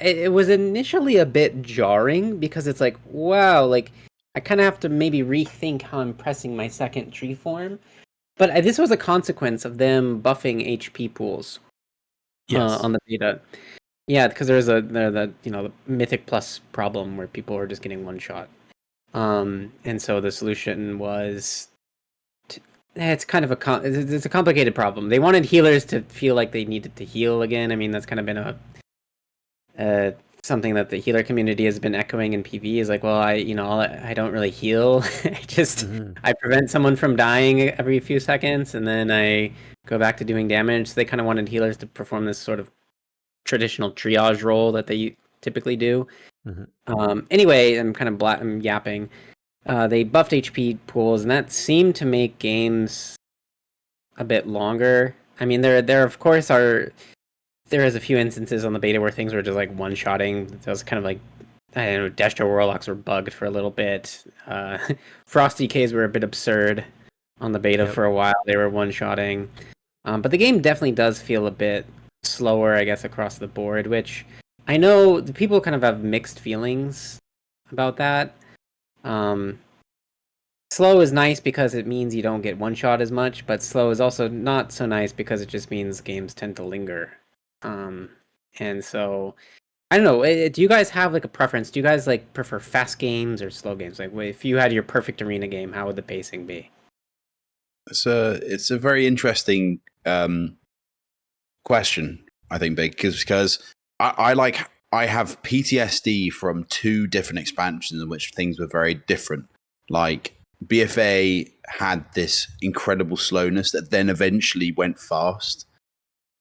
it was initially a bit jarring because it's like, wow, like I kind of have to maybe rethink how I'm pressing my second tree form. But this was a consequence of them buffing HP pools on the beta. Yeah, because there's the the Mythic Plus problem where people are just getting one shot. And so the solution was, it's kind of it's a complicated problem. They wanted healers to feel like they needed to heal again. I mean, that's kind of been something that the healer community has been echoing in PV is like, well, I don't really heal. I prevent someone from dying every few seconds, and then I go back to doing damage. So they kind of wanted healers to perform this sort of traditional triage role that they typically do. Anyway, I'm yapping. They buffed HP pools, and that seemed to make games a bit longer. I mean, there of course there is a few instances on the beta where things were just like one-shotting. That was kind of like, I don't know, Destro Warlocks were bugged for a little bit. Frost DKs were a bit absurd on the beta for a while. They were one-shotting. But the game definitely does feel a bit slower, I guess, across the board, which I know the people kind of have mixed feelings about that. Slow is nice because it means you don't get one shot as much, but slow is also not so nice because it just means games tend to linger. And so I don't know. Do you guys have like a preference? Do you guys like prefer fast games or slow games? Like, if you had your perfect arena game, how would the pacing be? It's a very interesting question, I think, Big, because I have PTSD from 2 different expansions in which things were very different. Like BFA had this incredible slowness that then eventually went fast.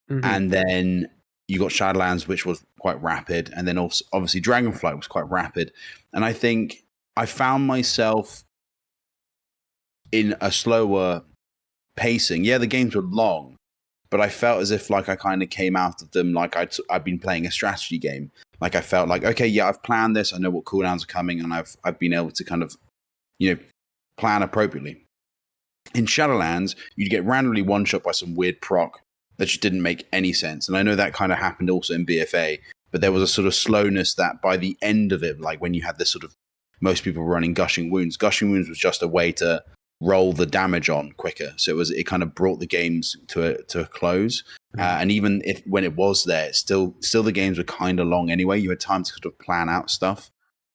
And then you got Shadowlands, which was quite rapid. And then also, obviously, Dragonflight was quite rapid. And I think I found myself in a slower pacing. Yeah, the games were long, but I felt as if like I kind of came out of them like I'd been playing a strategy game. Like I felt like, okay, yeah, I've planned this. I know what cooldowns are coming, and I've been able to kind of, plan appropriately. In Shadowlands, you'd get randomly one-shot by some weird proc that just didn't make any sense. And I know that kind of happened also in BFA, but there was a sort of slowness that by the end of it, like when you had this sort of, most people running Gushing Wounds was just a way to roll the damage on quicker. So it kind of brought the games to a close. And even when it was there, still the games were kind of long anyway. You had time to sort of plan out stuff.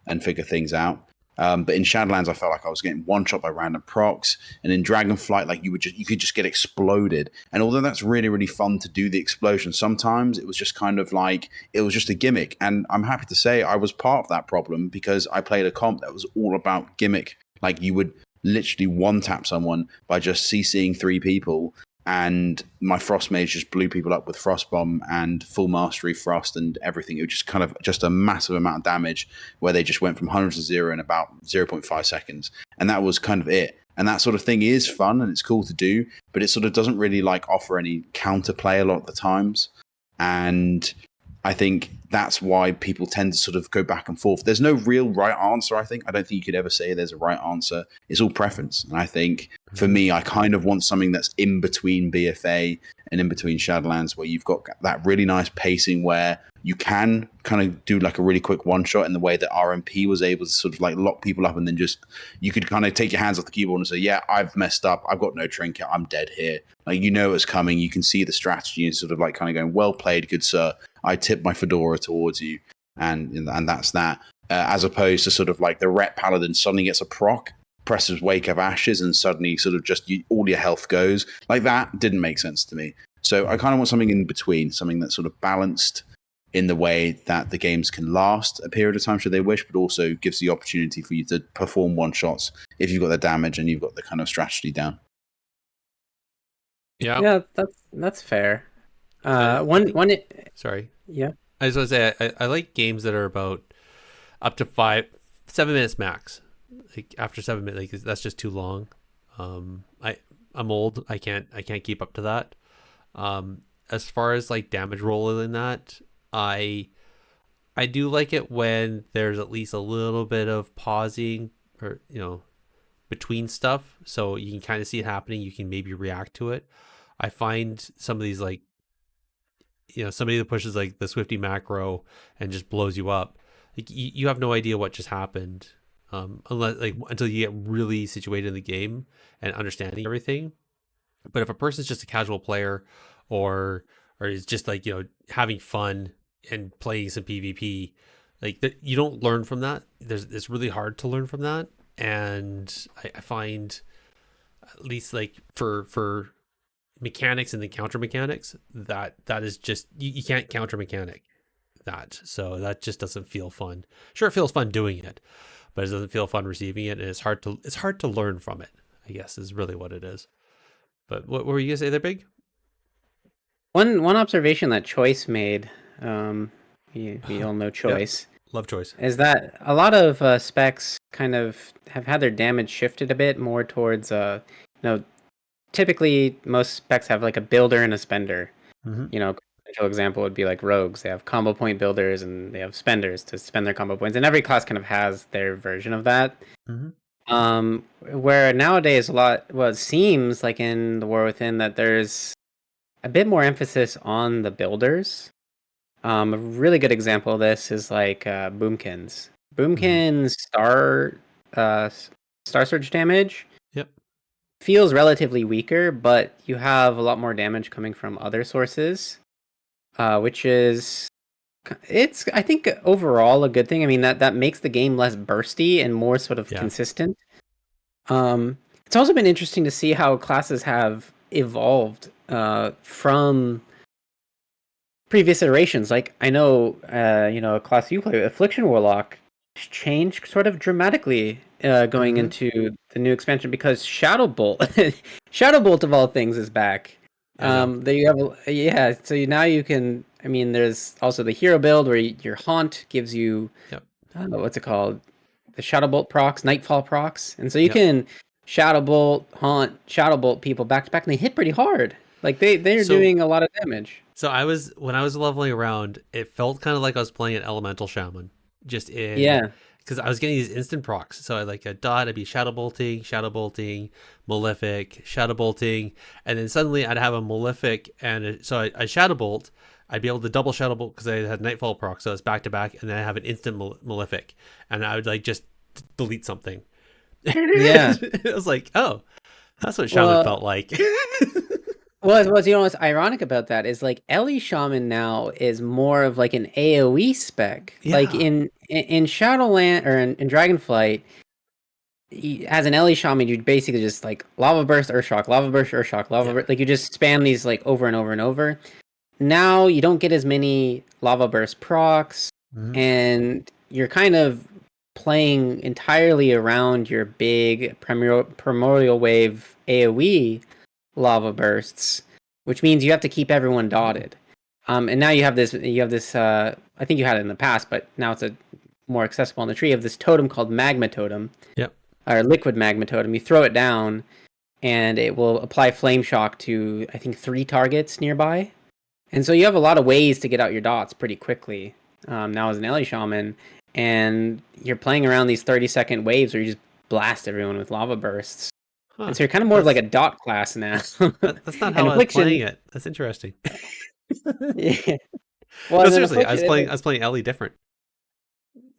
and figure things out. But in Shadowlands, I felt like I was getting one shot by random procs, and in Dragonflight, like you could just get exploded. And although that's really, really fun to do the explosion, sometimes it was just kind of like it was just a gimmick. And I'm happy to say I was part of that problem because I played a comp that was all about gimmick. Like you would literally one tap someone by just CCing 3 people. And my Frost Mage just blew people up with Frostbomb and full mastery Frost and everything. It was just kind of just a massive amount of damage where they just went from 100 to 0 in about 0.5 seconds. And that was kind of it. And that sort of thing is fun and it's cool to do, but it sort of doesn't really like offer any counterplay a lot of the times. And I think that's why people tend to sort of go back and forth. There's no real right answer, I think. I don't think you could ever say there's a right answer. It's all preference. And I think for me, I kind of want something that's in between BFA and in between Shadowlands, where you've got that really nice pacing where you can kind of do like a really quick one shot in the way that RMP was able to sort of like lock people up, and then just you could kind of take your hands off the keyboard and say, yeah, I've messed up. I've got no trinket. I'm dead here. Like, you know it's coming. You can see the strategy and sort of like kind of going, well played, good sir. I tip my fedora towards you. And that's that. As opposed to sort of like the Ret Paladin suddenly gets a proc, presses Wake of Ashes, and suddenly sort of just all your health goes. Like, that didn't make sense to me. So I kind of want something in between, something that's sort of balanced in the way that the games can last a period of time should they wish, but also gives the opportunity for you to perform one shots if you've got the damage and you've got the kind of strategy down. Yeah, that's fair. Sorry. Yeah. I was going to say, I like games that are about up to 7 minutes max. Like after 7 minutes, like that's just too long. I'm old. I can't keep up to that. As far as like damage roll in that, I do like it when there's at least a little bit of pausing or, between stuff. So you can kind of see it happening. You can maybe react to it. I find some of these like, somebody that pushes like the Swifty macro and just blows you up. Like you have no idea what just happened. Until you get really situated in the game and understanding everything. But if a person's just a casual player or is just like, having fun and playing some PvP, like you don't learn from that. It's really hard to learn from that. And I find, at least like for mechanics and the counter mechanics, that is just, you can't counter mechanic that. So that just doesn't feel fun. Sure, it feels fun doing it, but it doesn't feel fun receiving it. And it's hard to learn from it, I guess, is really what it is. But what were you gonna say there, Big? One observation that Choice made, we all know Choice. Yep. Love Choice. Is that a lot of specs kind of have had their damage shifted a bit more towards, typically most specs have like a builder and a spender. Mm-hmm. An example would be like rogues. They have combo point builders and they have spenders to spend their combo points. And every class kind of has their version of that. Mm-hmm. Where nowadays it seems like in the War Within that there's a bit more emphasis on the builders. A really good example of this is like Boomkins. Boomkins Star Surge damage feels relatively weaker, but you have a lot more damage coming from other sources, which is, it's, I think, overall a good thing. I mean, that makes the game less bursty and more sort of consistent. It's also been interesting to see how classes have evolved from previous iterations. Like, I know, a class you play, Affliction Warlock, changed sort of dramatically going into the new expansion because Shadowbolt, Shadowbolt of all things, is back. So now you can. I mean, there's also the hero build where your Haunt gives you, what's it called, the Shadowbolt procs, Nightfall procs, and so you can Shadowbolt, Haunt, Shadowbolt people back to back, and they hit pretty hard. Like they're doing a lot of damage. So when I was leveling around, it felt kind of like I was playing an elemental shaman. Because I was getting these instant procs. So I'd be shadowbolting, malefic, shadowbolting, and then suddenly I'd have a malefic, and so I shadowbolt. I'd be able to double shadowbolt because I had nightfall proc, so it's back to back, and then I have an instant malefic, and I would just delete something. Yeah, it was like, oh, that's what shaman felt like. Well, you know what's ironic about that is like Ellie Shaman now is more of like an AoE spec. Like Yeah. in Shadowland or in Dragonflight, as an Ellie Shaman, you basically just like lava burst, earth shock, lava burst, earth shock, lava burst. Like you just spam these like over and over and over. Now you don't get as many lava burst procs, and you're kind of playing entirely around your big primordial wave AoE lava bursts, which means you have to keep everyone dotted. And now you have this I think you had it in the past, but now it's a more accessible on the tree of this totem called magma totem. Yep. Or liquid magma totem. You throw it down and it will apply flame shock to I think 3 targets nearby. And so you have a lot of ways to get out your dots pretty quickly. Now as an Ellie Shaman, and you're playing around these 30-second waves where you just blast everyone with lava bursts. Huh. And so you're kind of more of like a dot class now. That's not how I was playing it. That's interesting. Yeah. Well, No, seriously, I was playing Ellie different.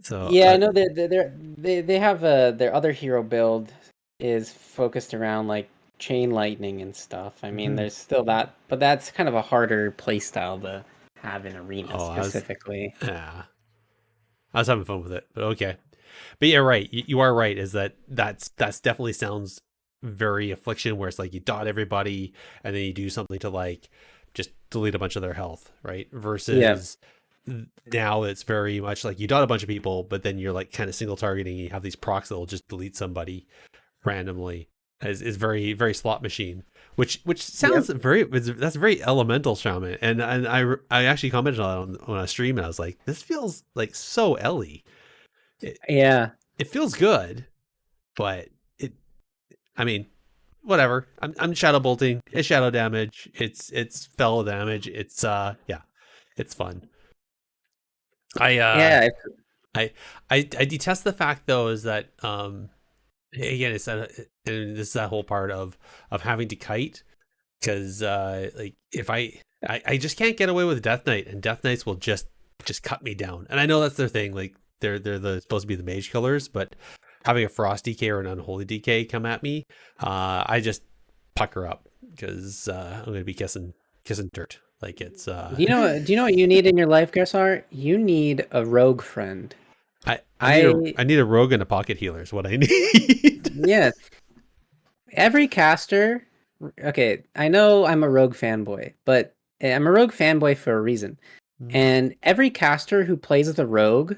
So yeah, I know they have their other hero build is focused around like chain lightning and stuff. I mean, there's still that, but that's kind of a harder play style to have in arena specifically. I was having fun with it, but okay. But yeah, right. You are right. Is that's definitely sounds very Affliction, where it's like you dot everybody and then you do something to like just delete a bunch of their health, right? Versus now it's very much like you dot a bunch of people, but then you're like kind of single targeting. You have these procs that will just delete somebody randomly. Is very very slot machine, which sounds that's very elemental shaman, and I actually commented on a stream and I was like, this feels like so Ellie. It feels good, but I mean, whatever. I'm shadow bolting. It's shadow damage. It's fellow damage. It's it's fun. I detest the fact though is that again it's and this is that whole part of having to kite, because like if I just can't get away with Death Knight, and Death Knights will just cut me down, and I know that's their thing. Like they're supposed to be the mage killers, but having a Frost DK or an Unholy DK come at me, I just pucker up because I'm gonna be kissing dirt. Like it's Do you know what you need in your life, Gerissar? You need a rogue friend. I need a rogue and a pocket healer is what I need. Yeah. Every caster, okay, I know I'm a rogue fanboy, but I'm a rogue fanboy for a reason. And every caster who plays with a rogue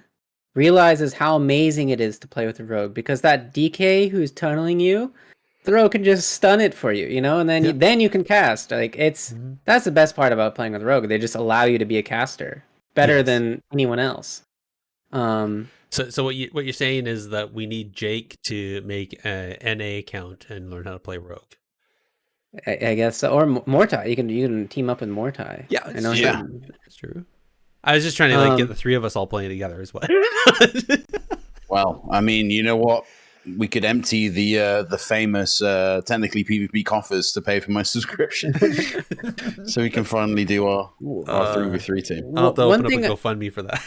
realizes how amazing it is to play with a rogue, because that DK who's tunneling you, the rogue can just stun it for you, and then you can cast. Like that's the best part about playing with rogue. They just allow you to be a caster better than anyone else. So what you're saying is that we need Jake to make a NA account and learn how to play rogue. I guess so. Or Mortai. You can team up with Mortai. Yeah, I know. That's true. I was just trying to like get the 3 of us all playing together as well. Well, I mean, you know what? We could empty the famous technically PvP coffers to pay for my subscription, so we can finally do our 3v3 team. I'll have to open up a GoFundMe for that.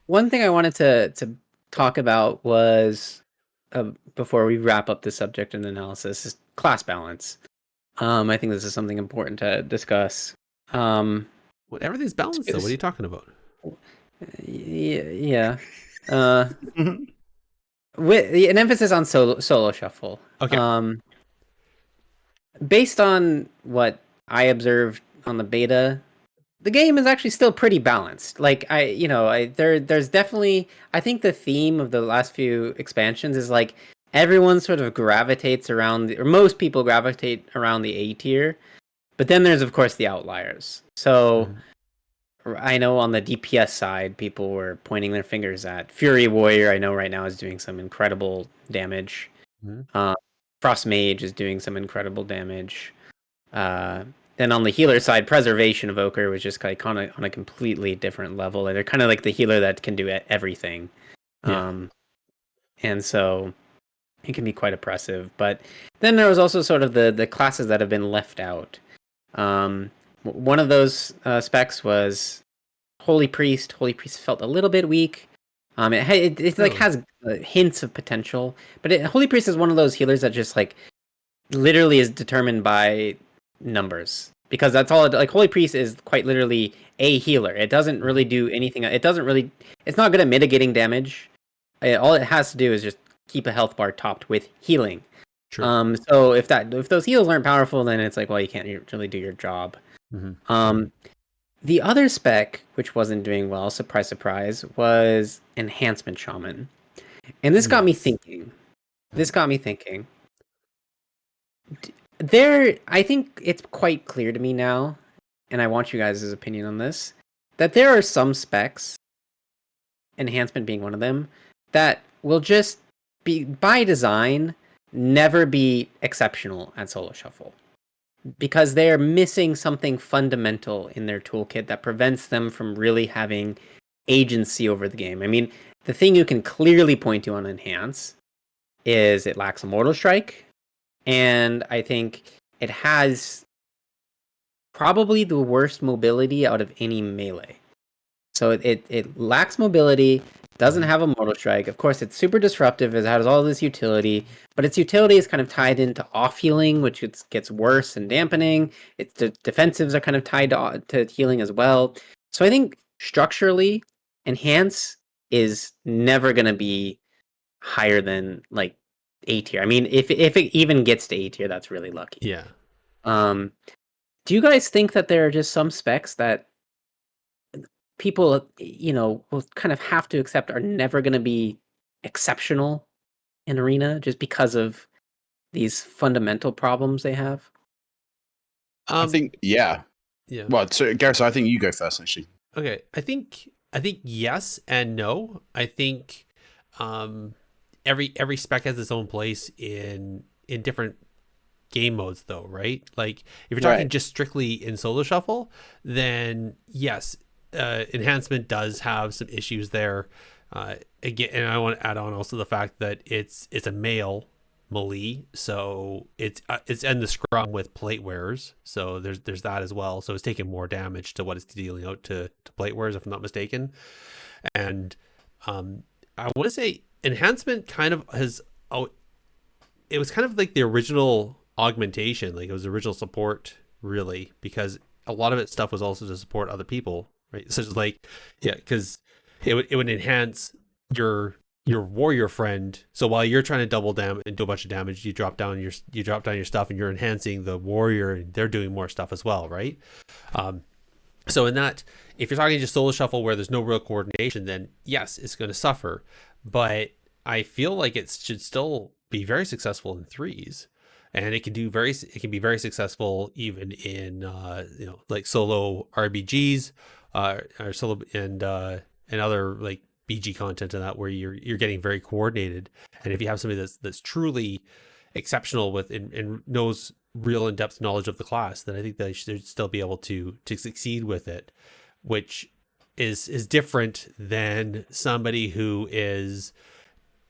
One thing I wanted to talk about was before we wrap up the subject and analysis is class balance. I think this is something important to discuss. Everything's balanced though. What are you talking about? Yeah. With an emphasis on solo shuffle. Okay. Based on what I observed on the beta, the game is actually still pretty balanced. Like there's definitely, I think the theme of the last few expansions is like everyone sort of gravitates around, or most people gravitate around the A tier, but then there's of course the outliers. So I know on the DPS side, people were pointing their fingers at Fury Warrior. I know right now is doing some incredible damage. Frost Mage is doing some incredible damage. Then on the healer side, Preservation Evoker was just like on a completely different level. And they're kind of like the healer that can do everything. And so it can be quite oppressive. But then there was also sort of the classes that have been left out. One of those specs was Holy Priest. Holy Priest felt a little bit weak. It like has hints of potential, but Holy Priest is one of those healers that just like literally is determined by numbers, because that's all. Like Holy Priest is quite literally a healer. It doesn't really do anything. It doesn't really. It's not good at mitigating damage. All it has to do is just keep a health bar topped with healing. True. So if those heals aren't powerful, then it's like, well, you can't really do your job. The other spec, which wasn't doing well, surprise, surprise, was Enhancement Shaman. And this got me thinking. I think it's quite clear to me now, and I want you guys' opinion on this, that there are some specs, Enhancement being one of them, that will just be, by design, never be exceptional at Solo Shuffle. Because they're missing something fundamental in their toolkit that prevents them from really having agency over the game. I mean, the thing you can clearly point to on Enhance is it lacks a Mortal Strike, and I think it has probably the worst mobility out of any melee. So it lacks mobility, doesn't have a Mortal Strike. Of course, it's super disruptive. It has all this utility, but its utility is kind of tied into off healing, which gets worse and dampening. Its defensives are kind of tied to healing as well. So I think structurally, Enhance is never going to be higher than like A tier. I mean, if it even gets to A tier, that's really lucky. Yeah. Do you guys think that there are just some specs that people, will kind of have to accept are never going to be exceptional in Arena just because of these fundamental problems they have? I think, yeah. Yeah. Well, so Gerissar, I think you go first, actually. Okay. I think yes and no. I think every spec has its own place in different game modes, though, right? Like if you're talking just strictly in Solo Shuffle, then yes, Enhancement does have some issues there. Again, and I want to add on also the fact that it's a male melee, so it's in the scrum with plate wearers, so there's that as well. So it's taking more damage to what it's dealing out to plate wearers, if I'm not mistaken. And I want to say Enhancement kind of it was kind of like the original augmentation, like it was original support, really, because a lot of its stuff was also to support other people, right? So it's like, yeah, because it would enhance your warrior friend. So while you're trying to double damage and do a bunch of damage, you drop down your stuff and you're enhancing the warrior, and they're doing more stuff as well, right? So in that, if you're talking just Solo Shuffle where there's no real coordination, then yes, it's going to suffer. But I feel like it should still be very successful in threes, and it can be very successful even in like solo RBGs or solo and other like BG content and that, where you're getting very coordinated. And if you have somebody that's truly exceptional with and knows real in-depth knowledge of the class, then I think they should still be able to succeed with it, which is different than somebody who is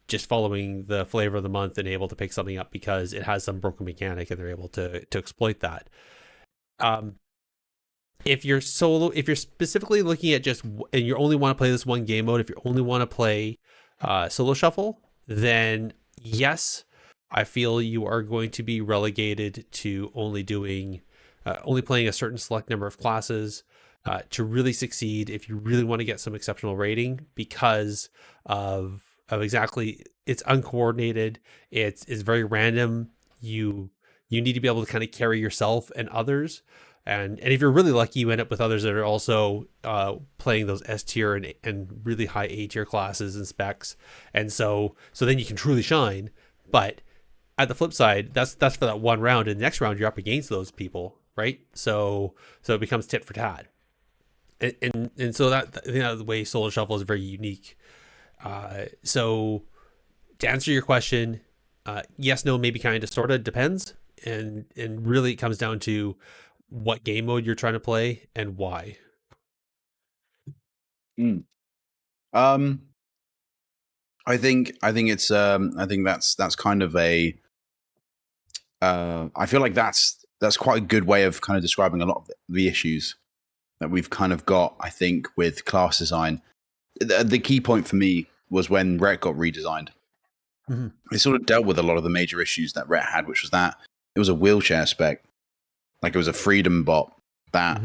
just following the flavor of the month and able to pick something up because it has some broken mechanic and they're able to exploit that. If you're specifically looking at just, and you only want to play this one game mode, if you only want to play Solo Shuffle, then yes, I feel you are going to be relegated to only playing a certain select number of classes to really succeed if you really want to get some exceptional rating, because of exactly, it's uncoordinated, it's very random. You need to be able to kind of carry yourself and others, and if you're really lucky, you end up with others that are also playing those S tier and really high A tier classes and specs, and so then you can truly shine. But at the flip side, that's for that one round, and the next round you're up against those people, right? So it becomes tit for tat, and so that, the way Solo Shuffle is very unique. So to answer your question, yes, no, maybe, kind of, sort of, depends. And really it comes down to what game mode you're trying to play and why. I think it's I think that's kind of a I feel like that's quite a good way of kind of describing a lot of the issues that we've kind of got, I think, with class design. The key point for me was when Rhett got redesigned. It sort of dealt with a lot of the major issues that Rhett had, which was that it was a wheelchair spec. Like it was a freedom bot that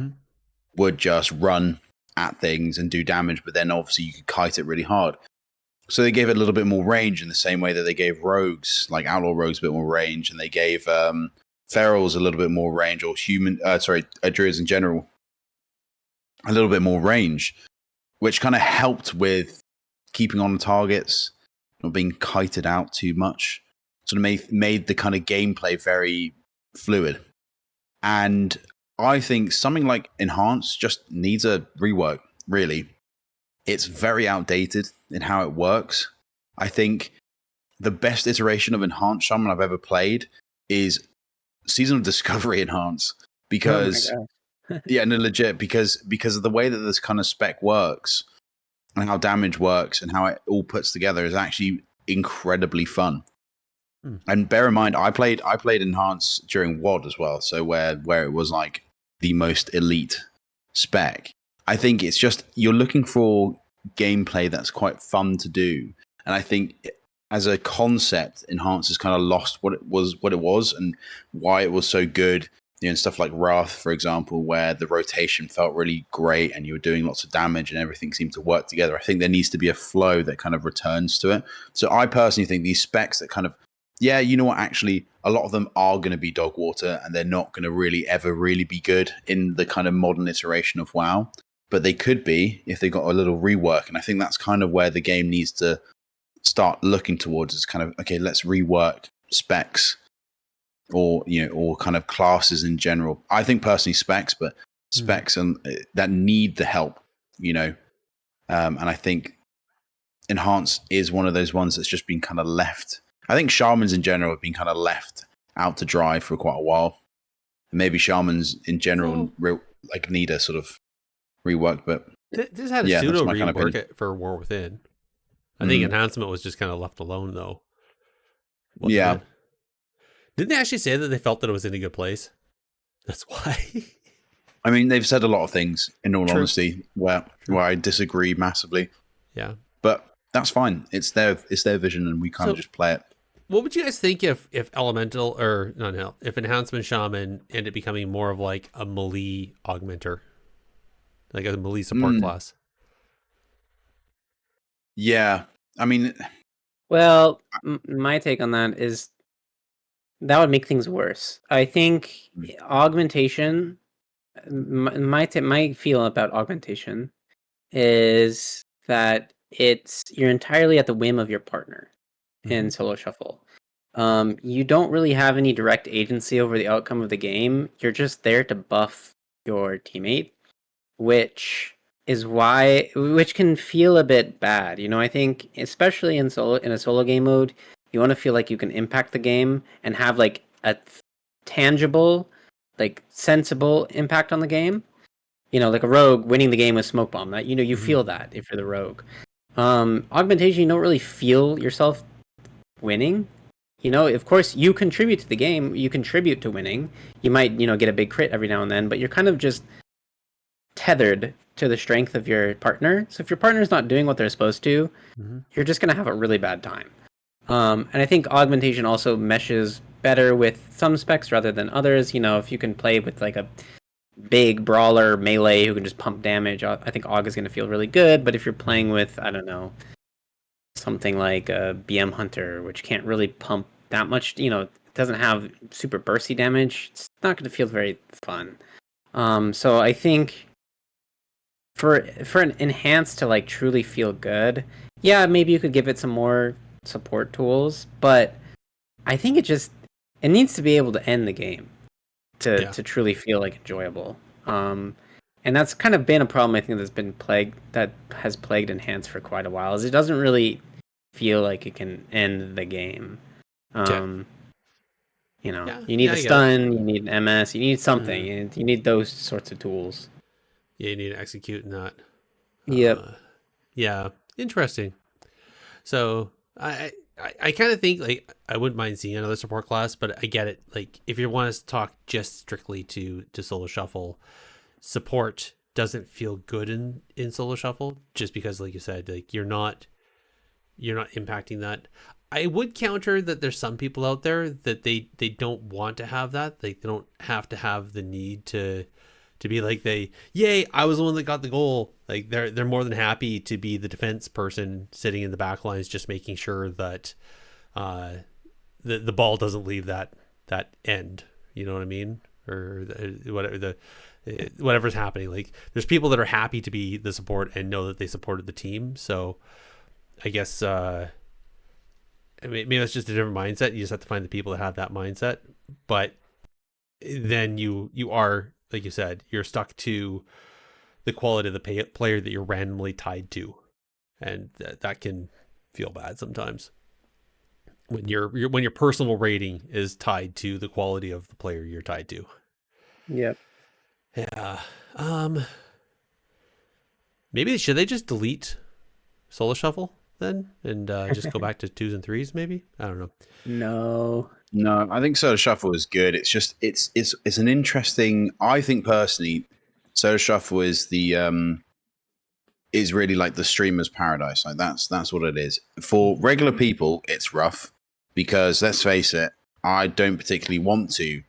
would just run at things and do damage, but then obviously you could kite it really hard. So they gave it a little bit more range in the same way that they gave rogues, like outlaw rogues, a bit more range, and they gave ferals a little bit more range, or druids in general a little bit more range, which kind of helped with keeping on targets, not being kited out too much. Sort of made the kind of gameplay very fluid. And I think something like Enhance just needs a rework, really. It's very outdated in how it works. I think the best iteration of Enhance Shaman I've ever played is Season of Discovery Enhance. Because yeah, no, legit, because of the way that this kind of spec works and how damage works and how it all puts together is actually incredibly fun. And bear in mind, I played Enhance during WoD as well, so where it was like the most elite spec. I think it's just you're looking for gameplay that's quite fun to do, and I think as a concept, Enhance has kind of lost what it was, and why it was so good. You know, stuff like Wrath, for example, where the rotation felt really great and you were doing lots of damage and everything seemed to work together. I think there needs to be a flow that kind of returns to it. So I personally think these specs that kind of, yeah, you know what, actually, a lot of them are going to be dog water and they're not going to really ever really be good in the kind of modern iteration of WoW. But they could be if they got a little rework. And I think that's kind of where the game needs to start looking towards, is kind of, okay, let's rework specs. Or or kind of classes in general. I think personally specs, but specs and that need the help, and I think Enhance is one of those ones that's just been kind of left. I think Shamans in general have been kind of left out to dry for quite a while. And maybe Shamans in general need a sort of rework, but this had a pseudo rework for War Within. I think Enhancement was just kind of left alone though. Wasn't it? Didn't they actually say that they felt that it was in a good place? That's why. I mean, they've said a lot of things, in all honesty, where I disagree massively. Yeah. But that's fine. It's their vision, and we kind of just play it. What would you guys think if Elemental, or if Enhancement Shaman ended up becoming more of like a melee augmenter? Like a melee support class? Yeah. I mean... Well, my take on that is that would make things worse. I think augmentation, my feel about augmentation is that you're entirely at the whim of your partner in solo shuffle. You don't really have any direct agency over the outcome of the game. You're just there to buff your teammate, which can feel a bit bad. I think especially in a solo game mode, you want to feel like you can impact the game and have like a tangible, like sensible impact on the game. Like a rogue winning the game with smoke bomb. That you feel that if you're the rogue. Augmentation, you don't really feel yourself winning. Of course you contribute to the game. You contribute to winning. You might get a big crit every now and then, but you're kind of just tethered to the strength of your partner. So if your partner's not doing what they're supposed to, you're just gonna have a really bad time. And I think augmentation also meshes better with some specs rather than others. If you can play with like a big brawler melee who can just pump damage, I think Aug is going to feel really good. But if you're playing with, I don't know, something like a BM Hunter, which can't really pump that much, it doesn't have super bursty damage, it's not going to feel very fun. So I think for an enhance to like truly feel good, yeah, maybe you could give it some more support tools, but I think it needs to be able to end the game to truly feel like enjoyable. And that's kind of been a problem I think that has plagued Enhance for quite a while, is it doesn't really feel like it can end the game. You need a stun, you need an MS, you need something, you need those sorts of tools. Yeah, you need to execute in that. Yep. Yeah, interesting. So I kind of think like I wouldn't mind seeing another support class, but I get it. Like if you want us to talk just strictly to solo shuffle, support doesn't feel good in solo shuffle, just because, like you said, like you're not impacting that. I would counter that there's some people out there that they don't want to have that. They don't have to have the need to be like yay, I was the one that got the goal. Like they're more than happy to be the defense person sitting in the back lines, just making sure that the ball doesn't leave that end. You know what I mean? Or whatever's happening. Like there's people that are happy to be the support and know that they supported the team. So I guess maybe it's just a different mindset. You just have to find the people that have that mindset. But then you are, like you said, you're stuck to the quality of the player that you're randomly tied to, and that can feel bad sometimes when your personal rating is tied to the quality of the player you're tied to. Yep. Yeah. Maybe should they just delete Solo Shuffle then and just go back to 2s and 3s? Maybe, I don't know. No, I think Solo Shuffle is good. It's just it's an interesting. I think personally, Solo Shuffle is the is really like the streamer's paradise. Like that's what it is. For regular people, it's rough because let's face it, I don't particularly want to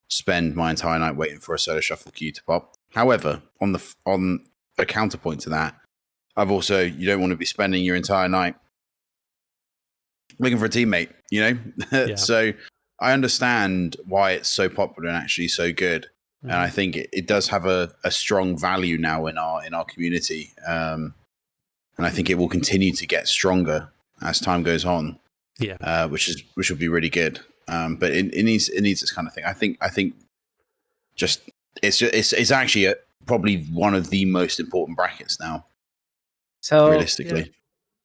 spend my entire night waiting for a Solo Shuffle queue to pop. However, on a counterpoint to that, you don't want to be spending your entire night looking for a teammate, you know? Yeah. So I understand why it's so popular and actually so good. Mm-hmm. And I think it does have a strong value now in our community. And I think it will continue to get stronger as time goes on. Yeah. Which will be really good. But it needs this kind of thing. I think just it's actually probably one of the most important brackets now. So realistically,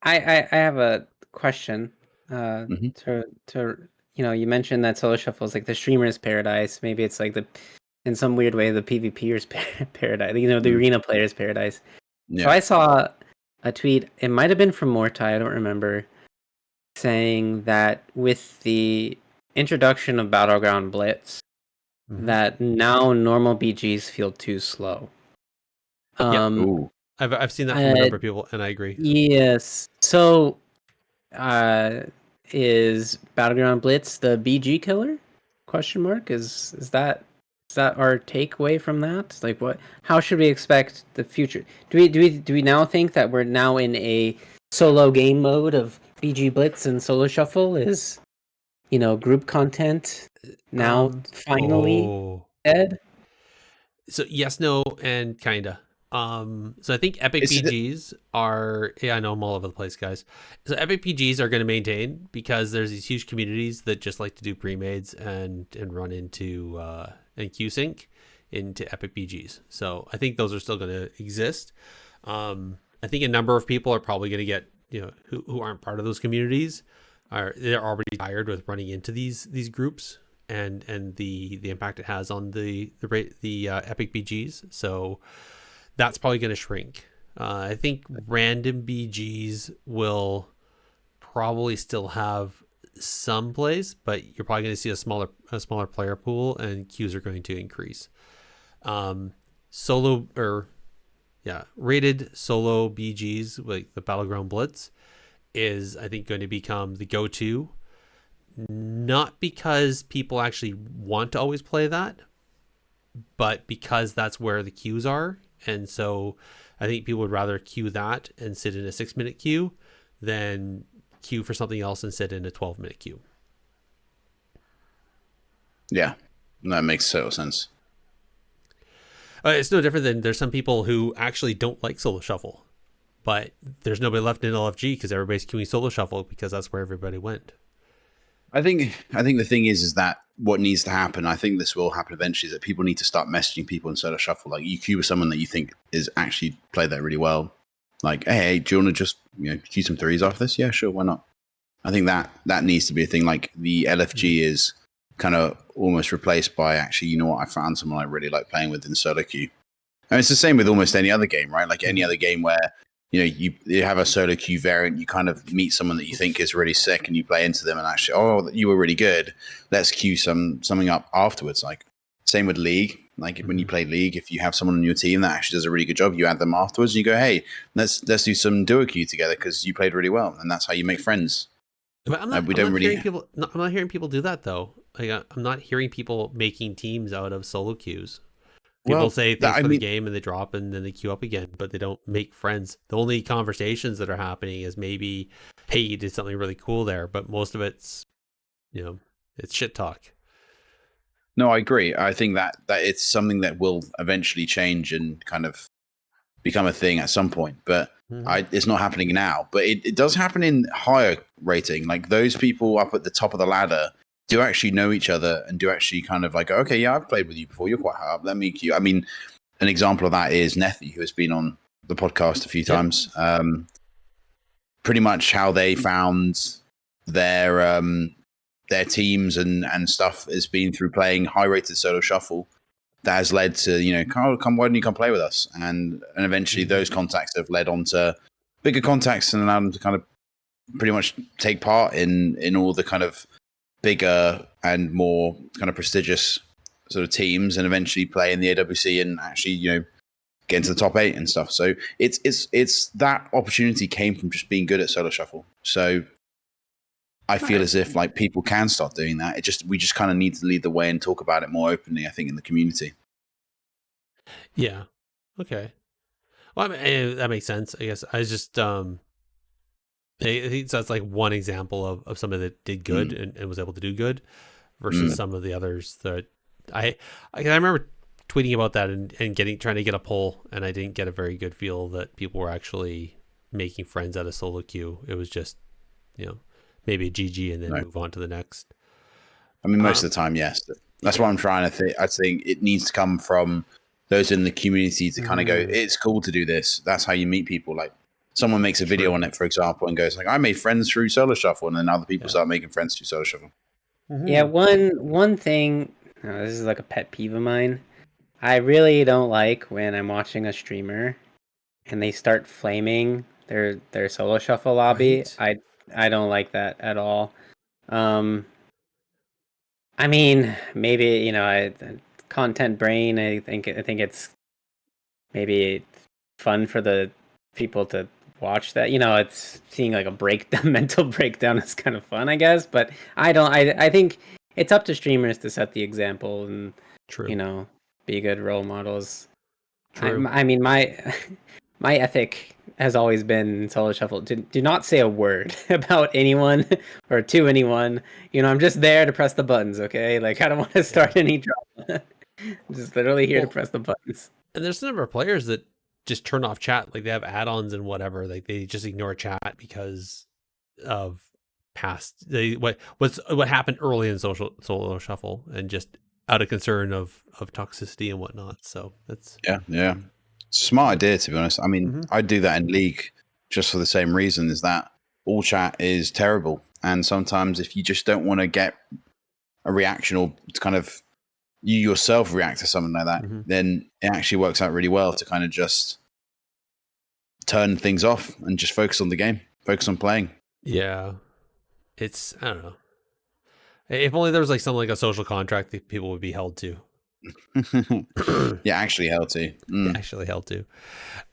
I have a question. To you mentioned that Solo Shuffle is like the streamer's paradise. Maybe it's like in some weird way the PvPer's paradise. The arena player's paradise. Yeah. So I saw a tweet. It might have been from Mortai. I don't remember. Saying that with the introduction of Battleground Blitz, that now normal BGs feel too slow. I've seen that from a number of people, and I agree. Yes. So, is Battleground Blitz the BG killer? Question mark. Is that our takeaway from that? Like, what? How should we expect the future? Do we now think that we're now in a solo game mode of BG Blitz and Solo Shuffle is, group content now finally dead? So yes, no, and kinda. So I think Epic PGs are, I know I'm all over the place, guys. So Epic PGs are going to maintain because there's these huge communities that just like to do pre-mades and run into and Q-Sync into Epic PGs. So I think those are still going to exist. I think a number of people are probably going to get, who aren't part of those communities they're already tired with running into these groups and the impact it has on the Epic BGs. So that's probably going to shrink. I think random BGs will probably still have some place, but you're probably going to see a smaller player pool, and queues are going to increase. Rated solo BGs like the Battleground Blitz is, I think, going to become the go-to, not because people actually want to always play that, but because that's where the queues are. And so I think people would rather queue that and sit in a 6-minute queue than queue for something else and sit in a 12-minute queue. Yeah, that makes total sense. It's no different than there's some people who actually don't like Solo Shuffle, but there's nobody left in LFG because everybody's queuing Solo Shuffle because that's where everybody went. I think the thing is that what needs to happen, I think this will happen eventually, is that people need to start messaging people in Solo Shuffle. Like, you queue with someone that you think is actually played that really well. Like, hey, do you want to just queue some threes off this? Yeah, sure, why not? I think that needs to be a thing. Like, the LFG is kind of almost replaced by, actually, you know what, I found someone I really like playing with in solo queue. And it's the same with almost any other game, right? Like any other game where you have a solo queue variant, you kind of meet someone that you think is really sick and you play into them and actually, oh, you were really good. Let's queue something up afterwards. Like, same with League. Like, when you play League, if you have someone on your team that actually does a really good job, you add them afterwards and you go, hey, let's do some duo queue together because you played really well. And that's how you make friends. But I'm not, We I'm don't not really. hearing people. No, I'm not hearing people do that though. Like I'm not hearing people making teams out of solo queues. People Well, say thanks I for the mean, game and they drop and then they queue up again, but they don't make friends. The only conversations that are happening is maybe, hey, you did something really cool there, but most of it's, it's shit talk. no, I agree. I think that it's something that will eventually change and kind of become a thing at some point, but it's not happening now. But it does happen in higher rating. Like those people up at the top of the ladder do actually know each other and do actually kind of like, okay, yeah, I've played with you before. You're quite high up. Let me queue. I mean, an example of that is Nethy, who has been on the podcast a few times. Pretty much how they found their teams and stuff has been through playing high rated solo shuffle. That has led to, come, why don't you come play with us? And eventually those contacts have led on to bigger contacts and allowed them to kind of pretty much take part in all the kind of bigger and more kind of prestigious sort of teams and eventually play in the AWC and actually, get into the top 8 and stuff. So it's that opportunity came from just being good at solo shuffle. So I feel as if like people can start doing that. We just kind of need to lead the way and talk about it more openly, I think, in the community. Yeah. Okay. Well, I mean, that makes sense. I guess I was just, I think that's like one example of somebody that did good and was able to do good versus some of the others that I remember tweeting about that and trying to get a poll, and I didn't get a very good feel that people were actually making friends at a solo queue. It was just, maybe a GG and then move on to the next. I mean, most of the time, yes. That's what I'm trying to think. I think it needs to come from those in the community to kind of go, it's cool to do this. That's how you meet people. Like someone makes a video on it, for example, and goes like, I made friends through solo shuffle, and then other people start making friends through solo shuffle. Yeah, one thing, this is like a pet peeve of mine. I really don't like when I'm watching a streamer and they start flaming their solo shuffle lobby. Right. I don't like that at all. I mean, maybe content brain. I think it's maybe fun for the people to watch that. It's seeing like a mental breakdown is kind of fun, I guess. But I think it's up to streamers to set the example and True. be good role models. True. I mean, my my ethic has always been solo shuffle. Do not say a word about anyone or to anyone. I'm just there to press the buttons. Okay, like I don't want to start any drama. I'm just literally here to press the buttons. And there's a number of players that just turn off chat, like they have add-ons and whatever, like they just ignore chat because of what happened early in solo shuffle and just out of concern of toxicity and whatnot. So that's yeah. Smart idea, to be honest. I mean, I do that in League just for the same reason, is that all chat is terrible. And sometimes if you just don't want to get a reaction or to kind of you yourself react to something like that, then it actually works out really well to kind of just turn things off and just focus on the game, focus on playing. Yeah. I don't know. If only there was like something like a social contract that people would be held to. Yeah, actually held to. Actually held to.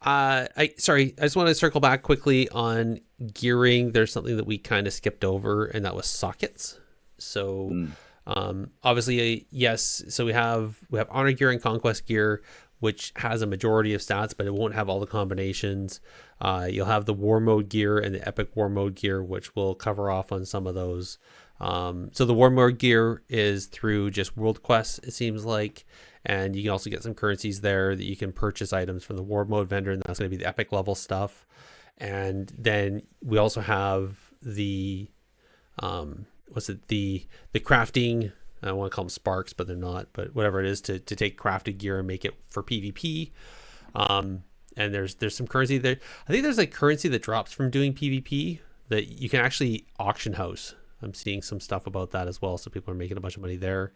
I just want to circle back quickly on gearing. There's something that we kind of skipped over, and that was sockets. So obviously, yes. So we have honor gear and conquest gear, which has a majority of stats, but it won't have all the combinations. You'll have the war mode gear and the epic war mode gear, which will cover off on some of those. So the war mode gear is through just world quests, it seems like, and you can also get some currencies there that you can purchase items from the war mode vendor, and that's going to be the epic level stuff. And then we also have the the crafting. I don't want to call them sparks, but they're not, but whatever it is to take crafted gear and make it for PvP. And there's some currency there. I think there's like currency that drops from doing PvP that you can actually auction house. I'm seeing some stuff about that as well. So people are making a bunch of money there.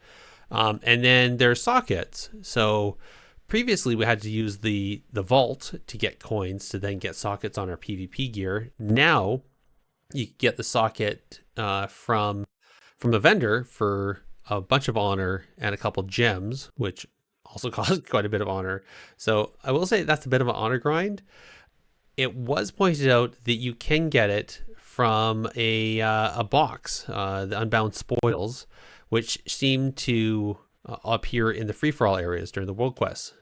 And then there's sockets. So previously we had to use the vault to get coins to then get sockets on our PvP gear. Now you get the socket from the vendor for a bunch of honor and a couple gems, which also cost quite a bit of honor. So I will say that's a bit of an honor grind. It was pointed out that you can get it from a box, the Unbound Spoils, which seem to appear in the free-for-all areas during the world quests.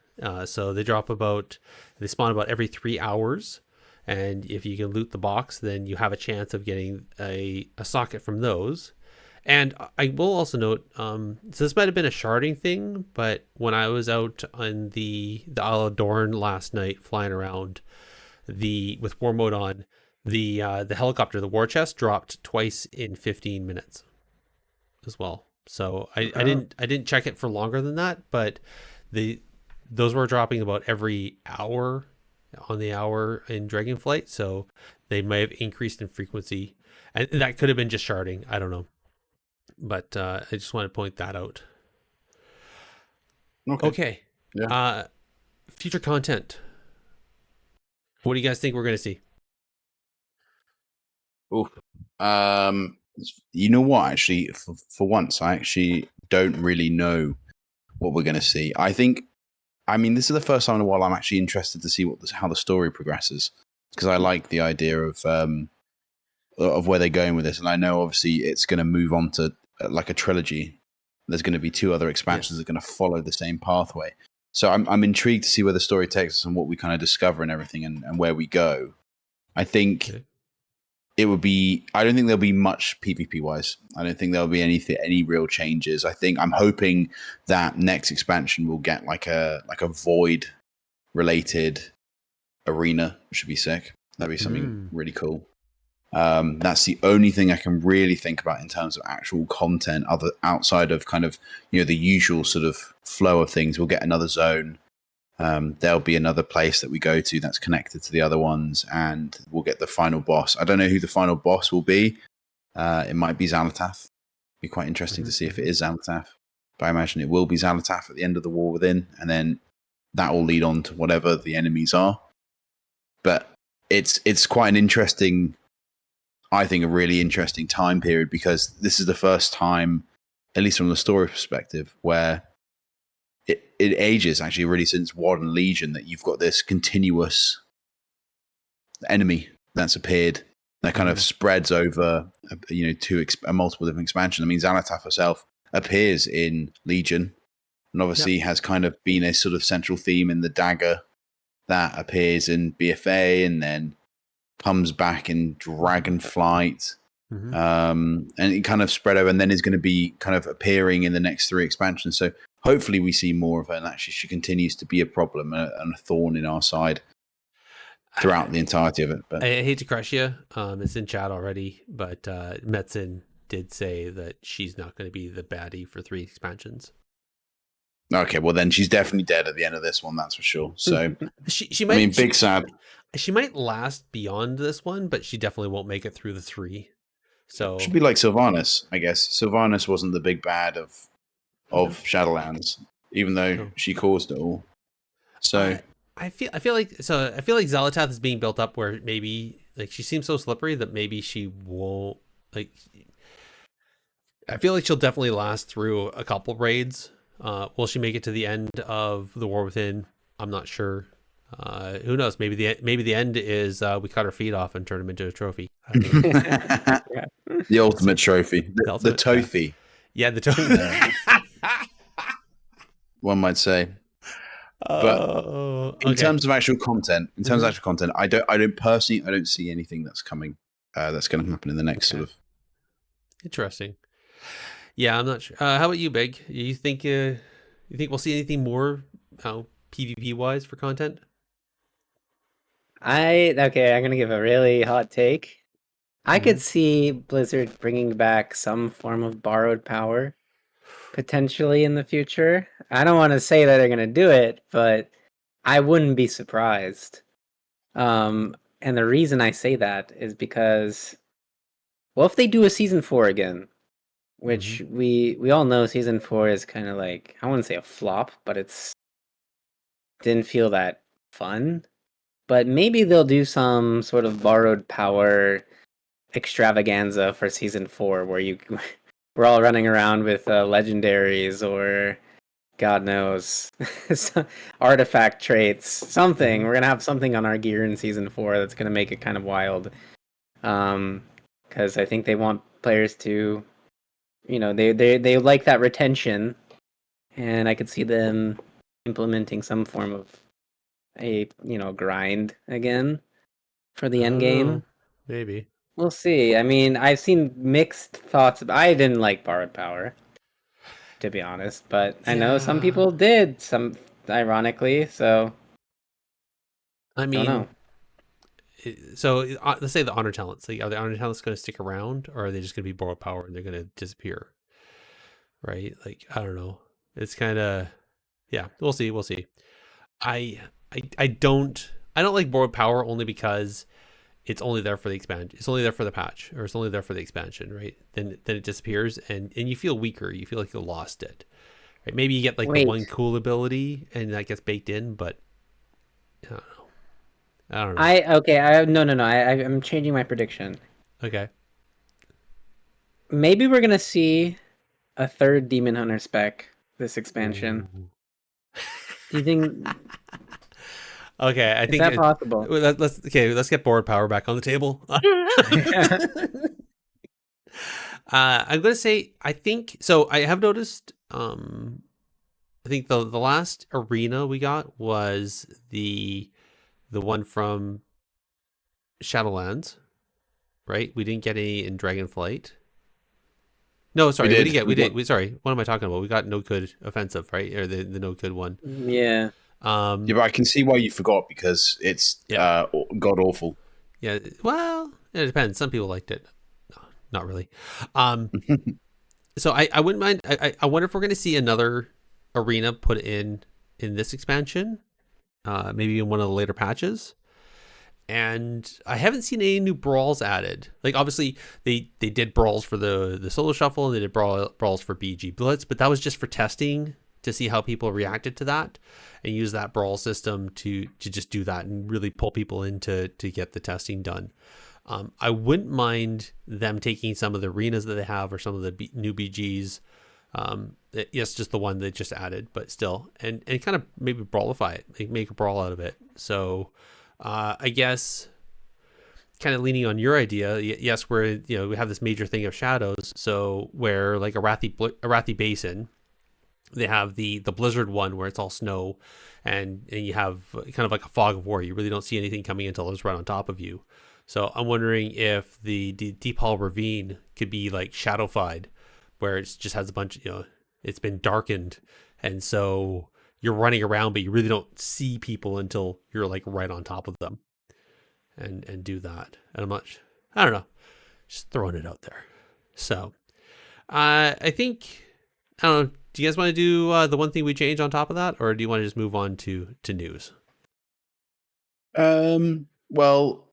So they spawn about every 3 hours, and if you can loot the box, then you have a chance of getting a socket from those. And I will also note, so this might have been a sharding thing, but when I was out on the Isle of Dorn last night, flying around with war mode on, the helicopter, the war chest, dropped twice in 15 minutes as well. So I didn't check it for longer than that, but those were dropping about every hour on the hour in Dragonflight, so they may have increased in frequency, and that could have been just sharding. I don't know. But I just want to point that out. Okay. Yeah. Future content. What do you guys think we're going to see? Ooh. You know what? Actually, for once, I actually don't really know what we're going to see. I mean, this is the first time in a while I'm actually interested to see how the story progresses, because I like the idea of where they're going with this, and I know obviously it's going to move on to like a trilogy. There's going to be 2 other expansions that are going to follow the same pathway. So I'm intrigued to see where the story takes us and what we kind of discover and everything, and where we go. I think it would be. I don't think there'll be much PvP wise. I don't think there'll be any real changes. I'm hoping that next expansion will get like a void related arena, which should be sick. That'd be something really cool. That's the only thing I can really think about in terms of actual content, outside of kind of, the usual sort of flow of things. We'll get another zone. There'll be another place that we go to that's connected to the other ones, and we'll get the final boss. I don't know who the final boss will be. It might be Xal'atath. Be quite interesting to see if it is Xal'atath, but I imagine it will be Xal'atath at the end of the War Within, and then that will lead on to whatever the enemies are. But it's quite an interesting, I think, a really interesting time period, because this is the first time, at least from the story perspective, where it ages actually really since Warden Legion, that you've got this continuous enemy that's appeared that kind of spreads over, to multiple different expansions. I mean, Xal'atath herself appears in Legion, and obviously has kind of been a sort of central theme in the dagger that appears in BFA, and then comes back in Dragonflight, and it kind of spread over, and then is going to be kind of appearing in the next 3 expansions. So hopefully we see more of her, and actually she continues to be a problem and a thorn in our side throughout the entirety of it. But I hate to crush you. It's in chat already, but Metzin did say that she's not going to be the baddie for 3 expansions. Okay, well then she's definitely dead at the end of this one, that's for sure. So she might. I mean, big sad. She might last beyond this one, but she definitely won't make it through the 3. So should be like Sylvanas, I guess. Sylvanas wasn't the big bad of Shadowlands, even though she caused it all. So I feel like Xal'atath is being built up where maybe, like, she seems so slippery that maybe she won't, like. I feel like she'll definitely last through a couple raids. Will she make it to the end of the War Within? I'm not sure. Who knows? Maybe the end is we cut her feet off and turn them into a trophy. The ultimate trophy, the trophy. Yeah, the trophy. One might say. But in terms of actual content, I don't see anything that's coming. That's going to happen in the next sort of. Interesting. Yeah, I'm not sure. How about you, Big? You think we'll see anything more, PvP wise for content? I'm gonna give a really hot take. I could see Blizzard bringing back some form of borrowed power potentially in the future. I don't want to say that they're gonna do it, but I wouldn't be surprised. And the reason I say that is because, well, if they do a season 4 again, which we all know season 4 is kind of like, I wouldn't say a flop, but didn't feel that fun. But maybe they'll do some sort of borrowed power extravaganza for season 4, where we're all running around with legendaries, or God knows, artifact traits, something. We're gonna have something on our gear in season 4 that's gonna make it kind of wild. because I think they want players to, they like that retention, and I could see them implementing some form of a grind again for the I end don't know. game. Maybe. We'll see. I mean, I've seen mixed thoughts. I didn't like borrowed power, to be honest, but I know some Yeah. people did. Some ironically, so I don't mean, know. so let's say the honor talents. Like, are the honor talents going to stick around, or are they just going to be borrowed power and they're going to disappear? Right? Like, I don't know. It's kind of, yeah. We'll see. We'll see. I don't like borrowed power only because it's only there for the expansion. It's only there for the patch, or it's only there for the expansion, right? Then it disappears, and you feel weaker. You feel like you lost it. Right? Maybe you get like the one Wait. cool ability, and that gets baked in, but I don't know. I don't know. No. I'm changing my prediction. Okay. Maybe we're gonna see a third Demon Hunter spec this expansion. Ooh. Do you think Okay, I is think that possible? let's get borrowed power back on the table. I'm gonna say I think so. I have noticed. I think the last arena we got was the one from Shadowlands, right? We didn't get any in Dragonflight. No, sorry, we did. didn't get. We got- Sorry, what am I talking about? We got no good offensive, right? Or the no good one. Yeah. Yeah, but I can see why you forgot because it's Yeah. god awful. Yeah. Well, it depends. Some people liked it. No, not really. So I wouldn't mind. I wonder if we're going to see another arena put in this expansion, maybe in one of the later patches. And I haven't seen any new brawls added. Like, obviously they did brawls for the solo shuffle, and they did brawls for BG Blitz, but that was just for testing to see how people reacted to that, and use that brawl system to just do that and really pull people in to get the testing done. I wouldn't mind them taking some of the arenas that they have, or some of the new BGs. Yes, just the one they just added, but still, and kind of maybe brawlify it, like make a brawl out of it. So I guess kind of leaning on your idea, yes, we have this major thing of shadows. So where like Arathi Basin, they have the blizzard one where it's all snow, and you have kind of like a fog of war. You really don't see anything coming until it's right on top of you. So I'm wondering if the Deep Hall Ravine could be like shadowfied, where it just has a bunch, it's been darkened, and so you're running around, but you really don't see people until you're like right on top of them, and do that. And I don't know, just throwing it out there. So I think, I don't know. Do you guys want to do the one thing we change on top of that, or do you want to just move on to news? Well,